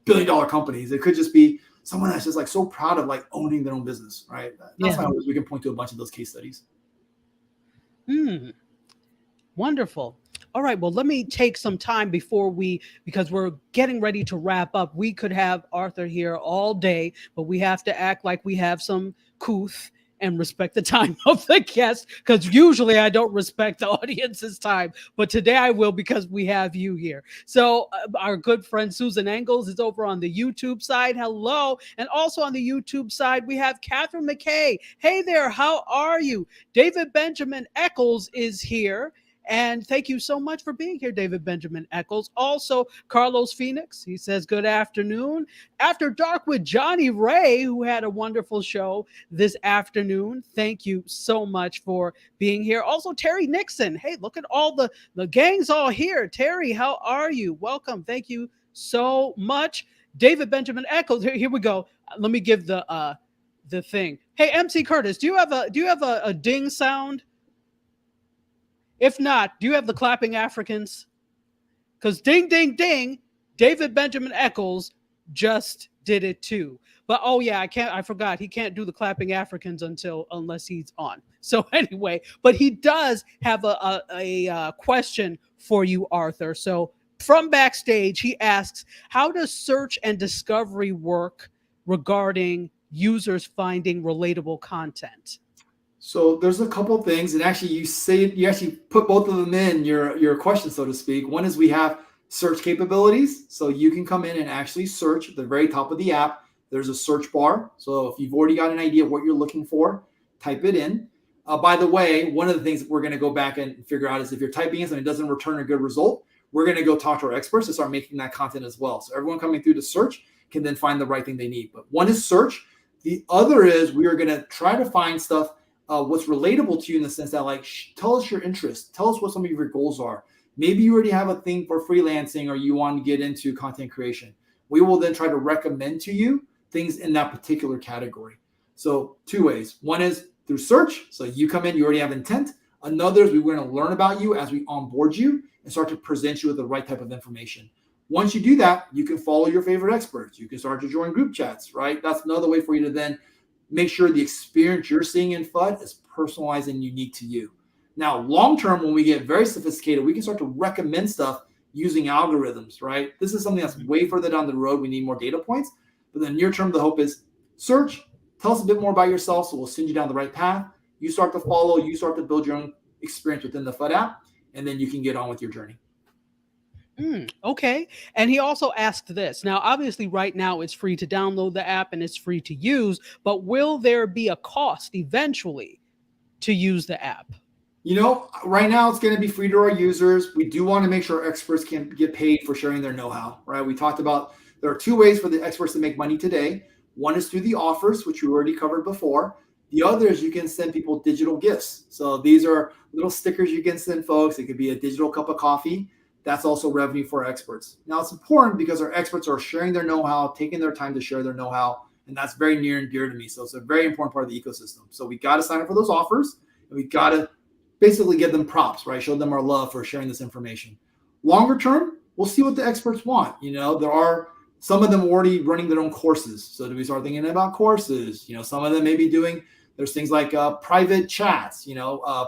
billion-dollar companies. It could just be someone that's just like so proud of like owning their own business, right? That's my hope is we can point to a bunch of those case studies. Wonderful. All right. Well, let me take some time because we're getting ready to wrap up. We could have Arthur here all day, but we have to act like we have some couth and respect the time of the guest, because usually I don't respect the audience's time, but today I will because we have you here. So our good friend Susan Engels is over on the YouTube side. Hello. And also on the YouTube side, we have Catherine McKay. Hey there. How are you? David Benjamin Eccles is here. And thank you so much for being here, David Benjamin Eccles. Also, Carlos Phoenix, he says, good afternoon. After Dark with Johnny Ray, who had a wonderful show this afternoon. Thank you so much for being here. Also, Terry Nixon. Hey, look at all the gang's all here. Terry, how are you? Welcome. Thank you so much. David Benjamin Eccles. Here we go. Let me give the thing. Hey, MC Curtis, do you have a ding sound? If not, do you have the clapping Africans? Because ding, ding, ding, David Benjamin Eccles just did it too. But I forgot. He can't do the clapping Africans unless he's on. So anyway, but he does have a question for you, Arthur. So from backstage, he asks, how does search and discovery work regarding users finding relatable content? So there's a couple of things, and actually you actually put both of them in your question, so to speak. One is we have search capabilities, so you can come in and actually search at the very top of the app. There's a search bar, so if you've already got an idea of what you're looking for, type it in. By the way, one of the things that we're going to go back and figure out is if you're typing in something that doesn't return a good result, we're going to go talk to our experts to start making that content as well. So everyone coming through to search can then find the right thing they need. But one is search. The other is we are going to try to find stuff what's relatable to you in the sense that, like, tell us your interests. Tell us what some of your goals are. Maybe you already have a thing for freelancing or you want to get into content creation. We will then try to recommend to you things in that particular category. So two ways. One is through search. So you come in, you already have intent. Another is we're going to learn about you as we onboard you and start to present you with the right type of information. Once you do that, you can follow your favorite experts. You can start to join group chats, right? That's another way for you to then make sure the experience you're seeing in FUD is personalized and unique to you. Now, long-term, when we get very sophisticated, we can start to recommend stuff using algorithms, right? This is something that's way further down the road. We need more data points. But then near-term, the hope is search, tell us a bit more about yourself, so we'll send you down the right path. You start to follow, you start to build your own experience within the FUD app, and then you can get on with your journey. Okay. And he also asked this. Now, obviously, right now it's free to download the app and it's free to use, but will there be a cost eventually to use the app? Right now it's going to be free to our users. We do want to make sure our experts can get paid for sharing their know-how, right? We talked about there are two ways for the experts to make money today. One is through the offers, which we already covered before. The other is you can send people digital gifts. So these are little stickers you can send folks. It could be a digital cup of coffee. That's also revenue for our experts. Now, it's important because our experts are sharing their know-how, taking their time to share their know-how, and that's very near and dear to me. So it's a very important part of the ecosystem. So we got to sign up for those offers, and we got to basically give them props, right? Show them our love for sharing this information. Longer term, we'll see what the experts want. There are some of them already running their own courses. So do we start thinking about courses? Some of them may be doing There's things like private chats,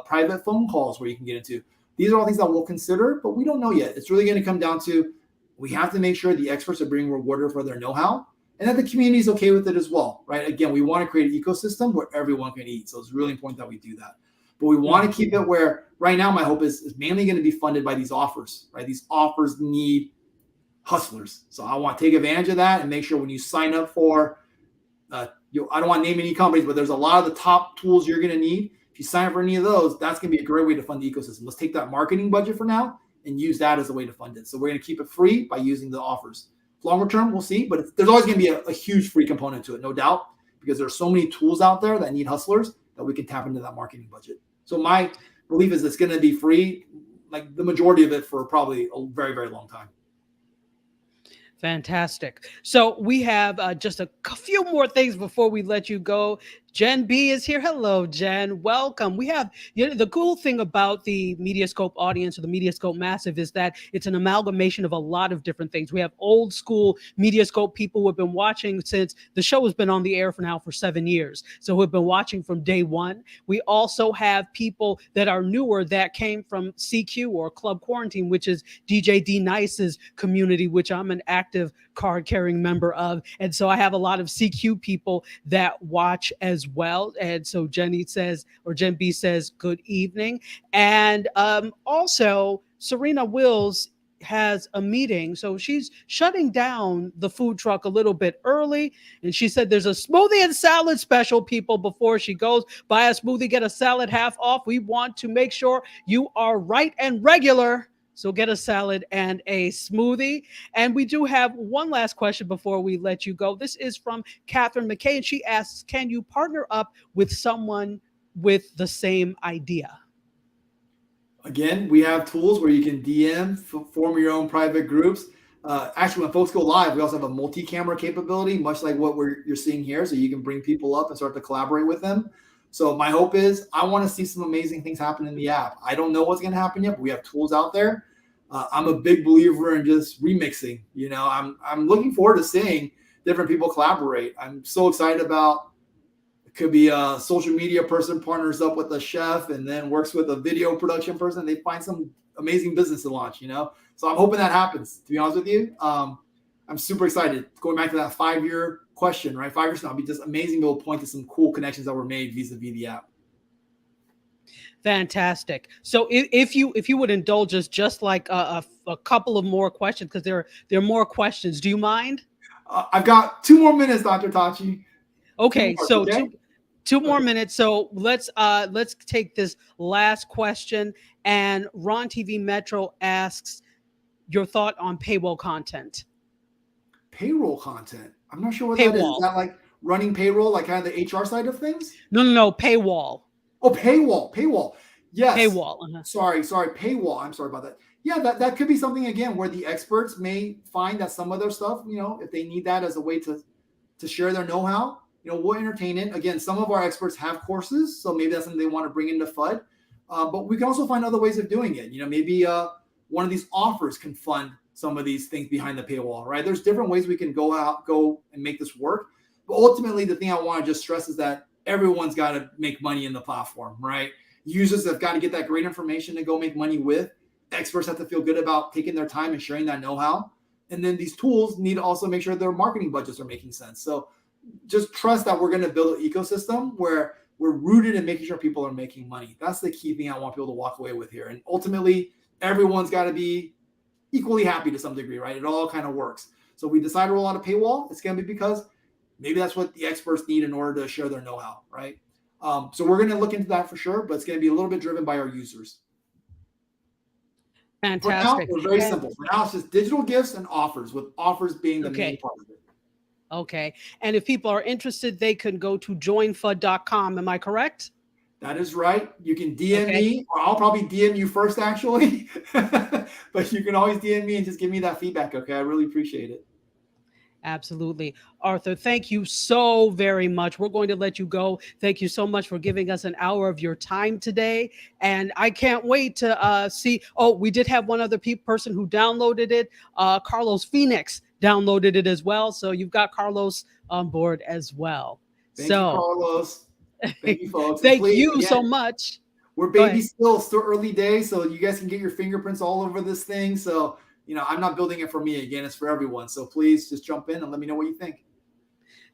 private phone calls where you can get into. These are all things that we'll consider, but we don't know yet. It's really going to come down to, we have to make sure the experts are being rewarded for their know-how and that the community is okay with it as well, right? Again, we want to create an ecosystem where everyone can eat. So it's really important that we do that. But we want to keep it where right now my hope is mainly going to be funded by these offers, right? These offers need hustlers. So I want to take advantage of that and make sure when you sign up for, I don't want to name any companies, but there's a lot of the top tools you're going to need. If you sign up for any of those, that's going to be a great way to fund the ecosystem. Let's take that marketing budget for now and use that as a way to fund it. So we're going to keep it free by using the offers. Longer term, we'll see, but there's always going to be a huge free component to it, no doubt, because there's so many tools out there that need hustlers that we can tap into that marketing budget. So my belief is it's going to be free, like the majority of it, for probably a very, very long time. Fantastic. So we have just a few more things before we let you go. Jen B is here. Hello, Jen. Welcome. We have, the cool thing about the MediaScope audience or the MediaScope Massive is that it's an amalgamation of a lot of different things. We have old school MediaScope people who have been watching since the show has been on the air for 7 years. So who have been watching from day one. We also have people that are newer that came from CQ or Club Quarantine, which is DJ D Nice's community, which I'm an active card carrying member of. And so I have a lot of CQ people that watch as well. And so Jen B says, good evening. And also Serena Wills has a meeting. So she's shutting down the food truck a little bit early. And she said there's a smoothie and salad special, people, before she goes. Buy a smoothie, get a salad half off. We want to make sure you are right and regular. So get a salad and a smoothie. And we do have one last question before we let you go. This is from Catherine McKay, and she asks, can you partner up with someone with the same idea? Again, we have tools where you can DM, form your own private groups. Actually, when folks go live, we also have a multi-camera capability, much like what you're seeing here. So you can bring people up and start to collaborate with them. So my hope is I want to see some amazing things happen in the app. I don't know what's going to happen yet, but we have tools out there. I'm a big believer in just remixing. I'm looking forward to seeing different people collaborate. I'm so excited about, it could be a social media person partners up with a chef and then works with a video production person. They find some amazing business to launch, So I'm hoping that happens, to be honest with you. I'm super excited. Going back to that 5-year question, right? 5 years from now, it'll be just amazing to point to some cool connections that were made vis-a-vis the app. Fantastic. So if you would indulge us just like a couple of more questions, because there are more questions. Do you mind? I've got 2 more minutes, Dr. Tachi. Okay, so two more minutes. So let's take this last question. And Ron TV Metro asks your thought on paywall content. Payroll content. I'm not sure what that is. Is that like running payroll, like kind of the HR side of things? No, paywall. Oh, paywall. Yes. Paywall. Sorry, paywall. I'm sorry about that. Yeah, that could be something, again, where the experts may find that some of their stuff, if they need that as a way to share their know-how, we'll entertain it. Again, some of our experts have courses, so maybe that's something they want to bring into FUD. But we can also find other ways of doing it. Maybe one of these offers can fund some of these things behind the paywall, right? There's different ways we can go and make this work. But ultimately, the thing I want to just stress is that everyone's got to make money in the platform, right? Users have got to get that great information to go make money with. Experts have to feel good about taking their time and sharing that know-how. And then these tools need to also make sure their marketing budgets are making sense. So just trust that we're going to build an ecosystem where we're rooted in making sure people are making money. That's the key thing I want people to walk away with here. And ultimately, everyone's got to be equally happy to some degree, right? It all kind of works. So we decide to roll out a paywall. It's going to be because maybe that's what the experts need in order to share their know-how, right? So we're going to look into that for sure, but it's going to be a little bit driven by our users. Fantastic. For now, we're very simple. For now, it's just digital gifts and offers, with offers being the main part of it. Okay. And if people are interested, they can go to joinfud.com. Am I correct? That is right. You can DM me, or I'll probably DM you first, actually. But you can always DM me and just give me that feedback, okay? I really appreciate it. Absolutely. Arthur, thank you so very much. We're going to let you go. Thank you so much for giving us an hour of your time today. And I can't wait to see. Oh, we did have one other person who downloaded it. Carlos Phoenix downloaded it as well. So you've got Carlos on board as well. Thank you, Carlos. Thank you, folks. And Thank please, you again, so much. we're Go ahead. baby still early days, so you guys can get your fingerprints all over this thing. So, I'm not building it for me. Again, it's for everyone. So please just jump in and let me know what you think.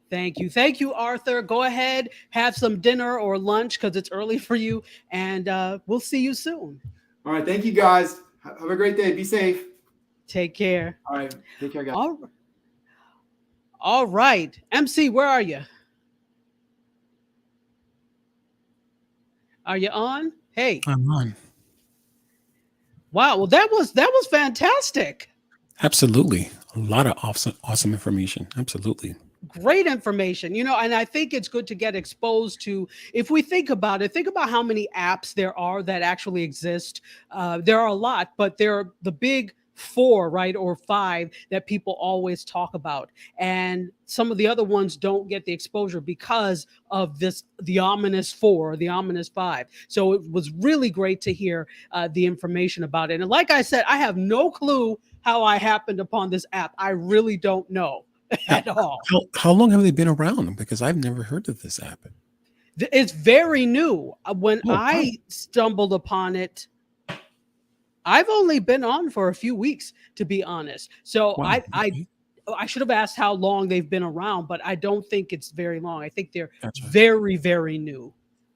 Thank you. Thank you, Arthur. Go ahead, have some dinner or lunch because it's early for you, and we'll see you soon. All right. Thank you, guys. Have a great day. Be safe. Take care. All right. Take care, guys. All right. MC, where are you? Are you on? Hey. I'm on. Wow. Well, that was fantastic. Absolutely. A lot of awesome information. Absolutely. Great information, and I think it's good to get exposed to. If we think about it, think about how many apps there are that actually exist. There are a lot, but they're the big 4, right, or 5 that people always talk about, and some of the other ones don't get the exposure because of the ominous 4 or the ominous 5. So it was really great to hear the information about it. And like I said, I have no clue how I happened upon this app. I really don't know at all. How long have they been around? Because I've never heard of this app. It's very new. When I stumbled upon it, I've only been on for a few weeks, to be honest. So Wow. I should have asked how long they've been around, but I don't think it's very long. I think they're That's right. very, very new.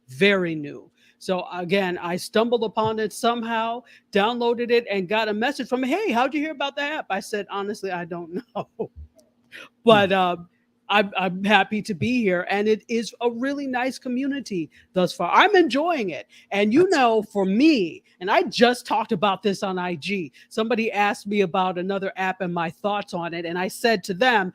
Very new. So again, I stumbled upon it somehow, downloaded it, and got a message from me. Hey, how'd you hear about the app? I said, honestly, I don't know. But I'm happy to be here, and it is a really nice community thus far. I'm enjoying it. And for me, and I just talked about this on IG, somebody asked me about another app and my thoughts on it. And I said to them,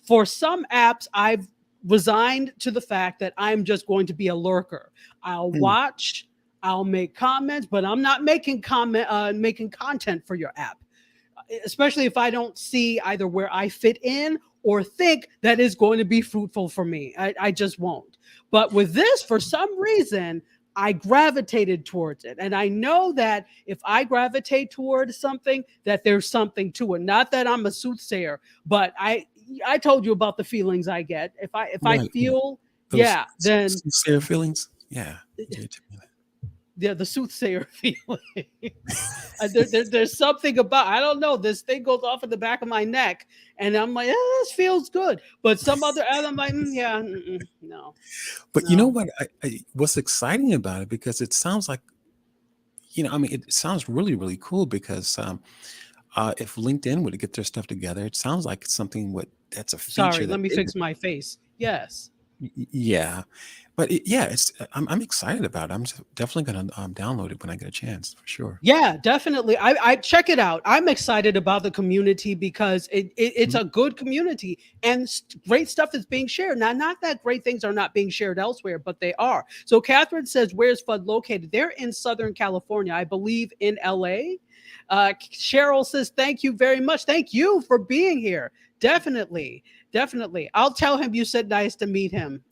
for some apps, I've resigned to the fact that I'm just going to be a lurker. I'll watch, I'll make comments, but I'm not making content for your app, especially if I don't see either where I fit in or think that is going to be fruitful for me. I just won't. But with this, for some reason, I gravitated towards it. And I know that if I gravitate towards something, that there's something to it. Not that I'm a soothsayer, but I told you about the feelings I get. If I feel, then sincere feelings. Yeah. The soothsayer feeling. There's something about, I don't know, this thing goes off in the back of my neck, and I'm like, this feels good. But some other, I'm like, no. But no. You know what? What's exciting about it, because it sounds like, it sounds really, really cool, because if LinkedIn were to get their stuff together, it sounds like it's something that's a feature. Sorry, let me fix my face. Yes. Yeah. But I'm excited about it. I'm definitely going to download it when I get a chance, for sure. Yeah, definitely. I check it out. I'm excited about the community because it's a good community, and great stuff is being shared. Now, not that great things are not being shared elsewhere, but they are. So Catherine says, where's FUD located? They're in Southern California, I believe in LA. Cheryl says, thank you very much. Thank you for being here. Definitely. I'll tell him you said nice to meet him.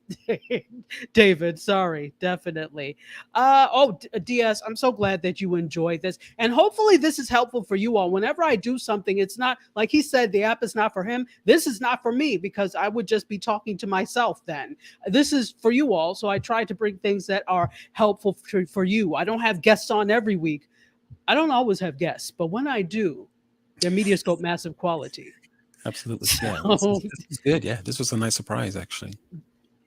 David, sorry, definitely. DS, I'm so glad that you enjoyed this. And hopefully this is helpful for you all. Whenever I do something, it's not, like he said, the app is not for him. This is not for me, because I would just be talking to myself then. This is for you all. So I try to bring things that are helpful for you. I don't have guests on every week. I don't always have guests, but when I do, they're MediaScope massive quality. Absolutely. Yeah, this is good. Yeah, this was a nice surprise, actually.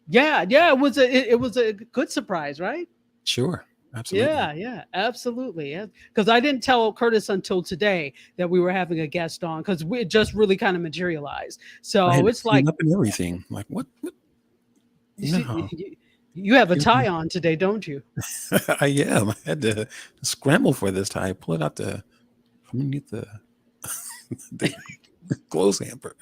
Yeah, it was a good surprise, right? Sure, absolutely. Yeah, absolutely. Yeah, because I didn't tell Curtis until today that we were having a guest on, because it just really kind of materialized. So it's like up and everything. Like what? You have a tie on today, don't you? I am. I had to scramble for this tie. Pull it out from underneath the clothes hamper.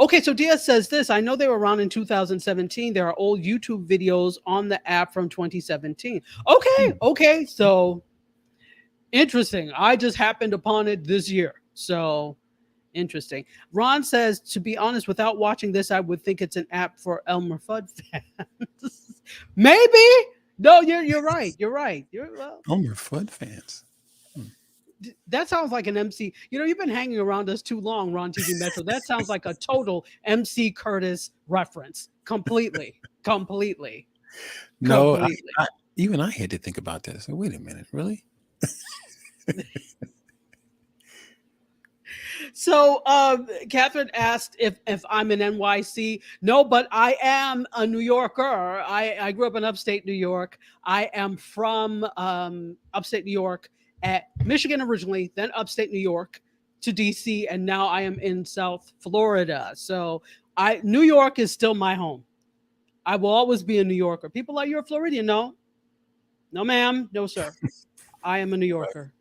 Okay, so Diaz says this. I know they were around in 2017. There are old YouTube videos on the app from 2017. Okay, so interesting. I just happened upon it this year. So interesting. Ron says, to be honest, without watching this, I would think it's an app for Elmer Fudd fans. Maybe. No, you're right. Elmer Fudd fans. That sounds like an MC. You've been hanging around us too long, Ron TV Metro. That sounds like a total MC Curtis reference. Completely. No, even I had to think about this. Wait a minute, really? So Catherine asked if I'm in NYC. No, but I am a New Yorker. I grew up in upstate New York. I am from upstate New York, at Michigan originally, then upstate New York to DC, and now I am in South Florida. So New York is still my home. I will always be a New Yorker. People are, you're a Floridian? No, ma'am, no sir. I am a New Yorker.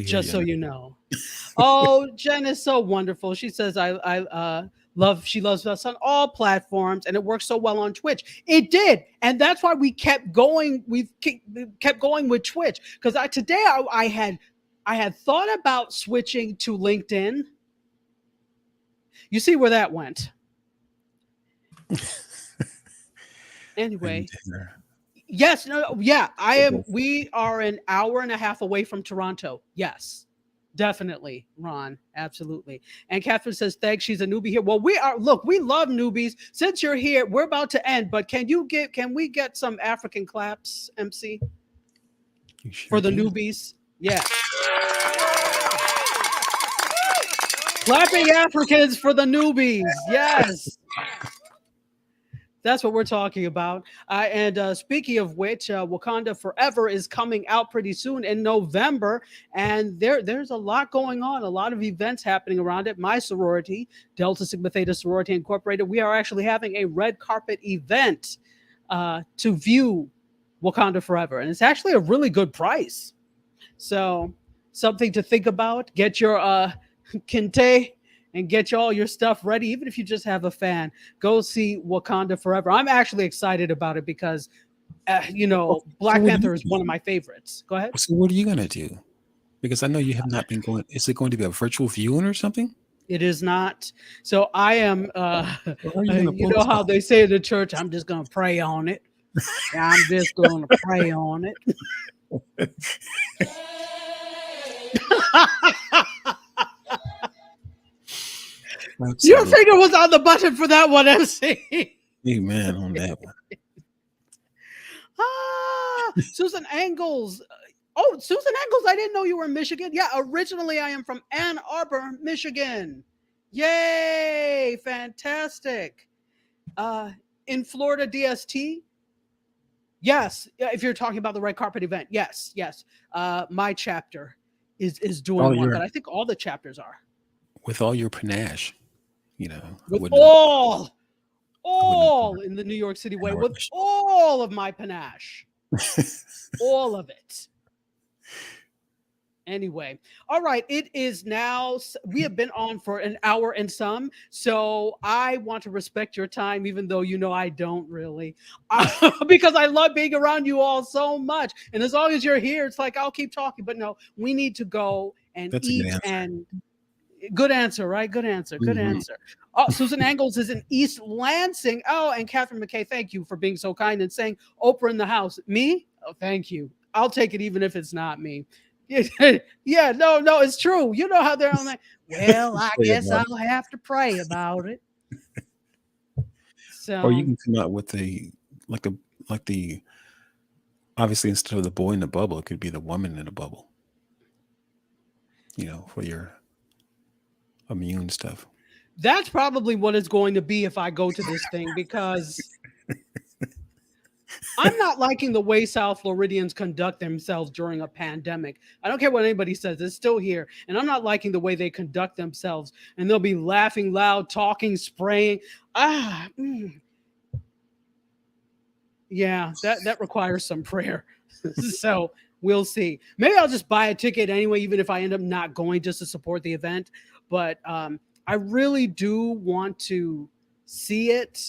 Just so you know. Oh, Jen is so wonderful. She says she loves us on all platforms, and it works so well on Twitch. It did, and that's why we kept going. We kept going with Twitch, because today I had thought about switching to LinkedIn. You see where that went. Anyway. Yes, no, yeah, I am. We are an hour and a half away from Toronto. Yes, definitely, Ron, absolutely. And Catherine says, thanks, she's a newbie here. Well, we love newbies. Since you're here, we're about to end, but can we get some African claps, MC? For the newbies? Yeah. Clapping Africans for the newbies. Yes. That's what we're talking about. And speaking of which, Wakanda Forever is coming out pretty soon in November. And there's a lot going on, a lot of events happening around it. My sorority, Delta Sigma Theta Sorority Incorporated, we are actually having a red carpet event to view Wakanda Forever. And it's actually a really good price. So something to think about. Get your kente and get all your stuff ready. Even if you just have a fan, go see Wakanda Forever. I'm actually excited about it because, Black Panther is one of my favorites. Go ahead. So what are you going to do? Because I know you have not been going. Is it going to be a virtual viewing or something? It is not. So I am, you know how they say in the church, I'm just going to pray on it. I'm just going to pray on it. Your finger was on the button for that one, MC. Amen on that one. Susan Angles. Oh, Susan Angles, I didn't know you were in Michigan. Yeah, originally I am from Ann Arbor, Michigan. Yay, fantastic. In Florida, DST. Yes, if you're talking about the red carpet event. Yes. My chapter is doing one, but I think all the chapters are. With all your panache. With all in the New York City way, with all of my panache, all of it. Anyway, all right, it is now, we have been on for an hour and some, so I want to respect your time, even though I don't really, because I love being around you all so much, and as long as you're here, it's like I'll keep talking, but no, we need to go and eat and... Good answer, right? Good answer. Oh, Susan Angles is in East Lansing. Oh, and Catherine McKay, thank you for being so kind and saying Oprah in the house. Me? Oh, thank you. I'll take it even if it's not me. Yeah, no, it's true. You know how they're on like, well, I guess I'll have to pray about it. So, or you can come out with obviously instead of the boy in the bubble, it could be the woman in the bubble. For your immune stuff. That's probably what it's going to be if I go to this thing, because I'm not liking the way South Floridians conduct themselves during a pandemic. I don't care what anybody says, it's still here. And I'm not liking the way they conduct themselves. And they'll be laughing loud, talking, spraying. Yeah, that requires some prayer. So we'll see. Maybe I'll just buy a ticket anyway, even if I end up not going, just to support the event. But I really do want to see it.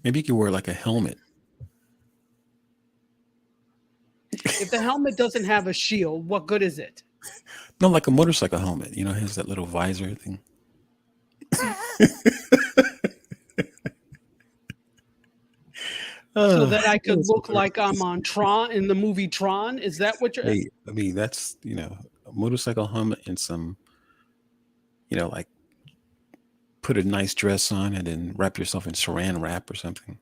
Maybe you could wear like a helmet. If the helmet doesn't have a shield, what good is it? No, like a motorcycle helmet. It has that little visor thing. So that I could look like I'm on Tron, in the movie Tron. Is that what you're... Hey, I mean, that's, motorcycle helmet and some, like put a nice dress on and then wrap yourself in saran wrap or something.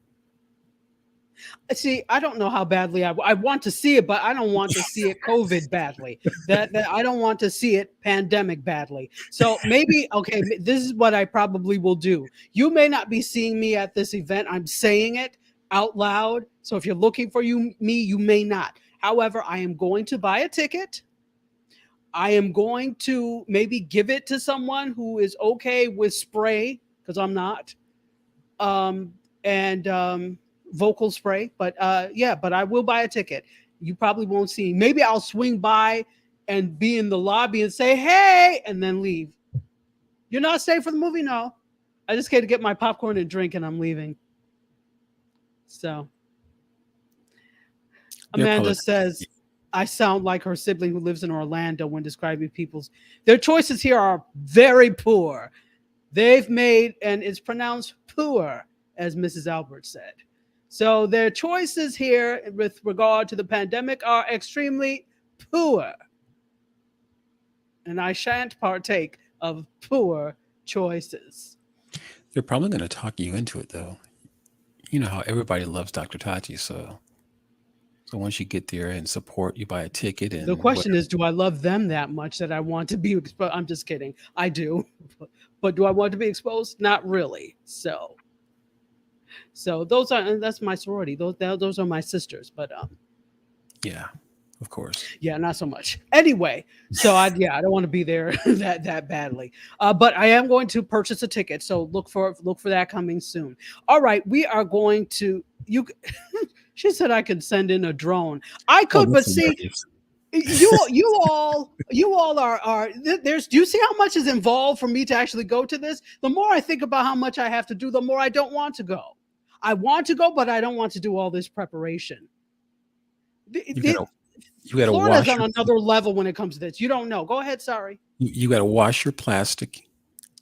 See, I don't know how badly I want to see it, but I don't want to see it COVID badly. That I don't want to see it pandemic badly. So maybe, okay, this is what I probably will do. You may not be seeing me at this event. I'm saying it out loud. So if you're looking for me, you may not. However, I am going to buy a ticket. I am going to maybe give it to someone who is okay with spray, because I'm not. Vocal spray, but but I will buy a ticket. You probably won't see me. Maybe I'll swing by and be in the lobby and say, hey, and then leave. You're not staying for the movie? No. I just came to get my popcorn and drink and I'm leaving. So Amanda says, I sound like her sibling who lives in Orlando when describing their choices here are very poor. They've made, and it's pronounced poor, as Mrs. Albert said. So their choices here with regard to the pandemic are extremely poor. And I shan't partake of poor choices. They're probably going to talk you into it, though. You know how everybody loves Dr. Tachi, so once you get there and support, you buy a ticket. And the question is, do I love them that much that I want to be exposed? I'm just kidding. I do. But do I want to be exposed? Not really. So that's my sorority. Those are my sisters. But yeah, of course. Yeah, not so much. Anyway, so I don't want to be there that badly. But I am going to purchase a ticket. So look for that coming soon. All right, we are going to She said I could send in a drone. I could, but see, you all are there's. Do you see how much is involved for me to actually go to this? The more I think about how much I have to do, the more I don't want to go. I want to go, but I don't want to do all this preparation. You gotta Florida's on another level when it comes to this. You don't know. Go ahead. Sorry. You got to wash your plastic.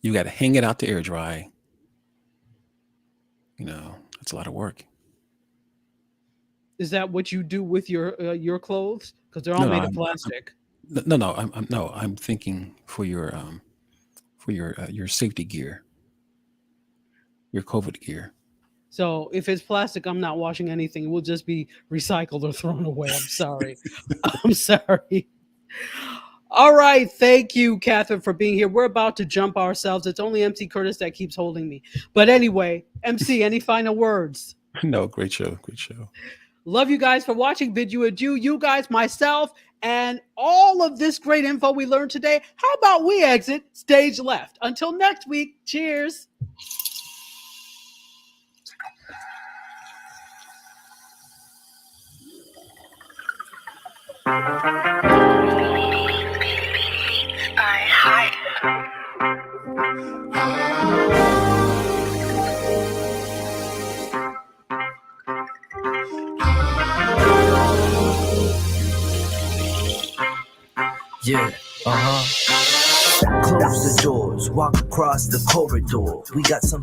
You got to hang it out to air dry. That's a lot of work. Is that what you do with your clothes? Because they're all made of plastic. I'm thinking for your safety gear, your COVID gear. So if it's plastic, I'm not washing anything. It will just be recycled or thrown away. I'm sorry. I'm sorry. All right. Thank you, Catherine, for being here. We're about to jump ourselves. It's only MC Curtis that keeps holding me. But anyway, MC, any final words? No, great show. Great show. Love you guys for watching. Bid you adieu. You guys, myself, and all of this great info we learned today. How about we exit stage left? Until next week. Cheers. Yeah, close the doors, walk across the corridor. We got some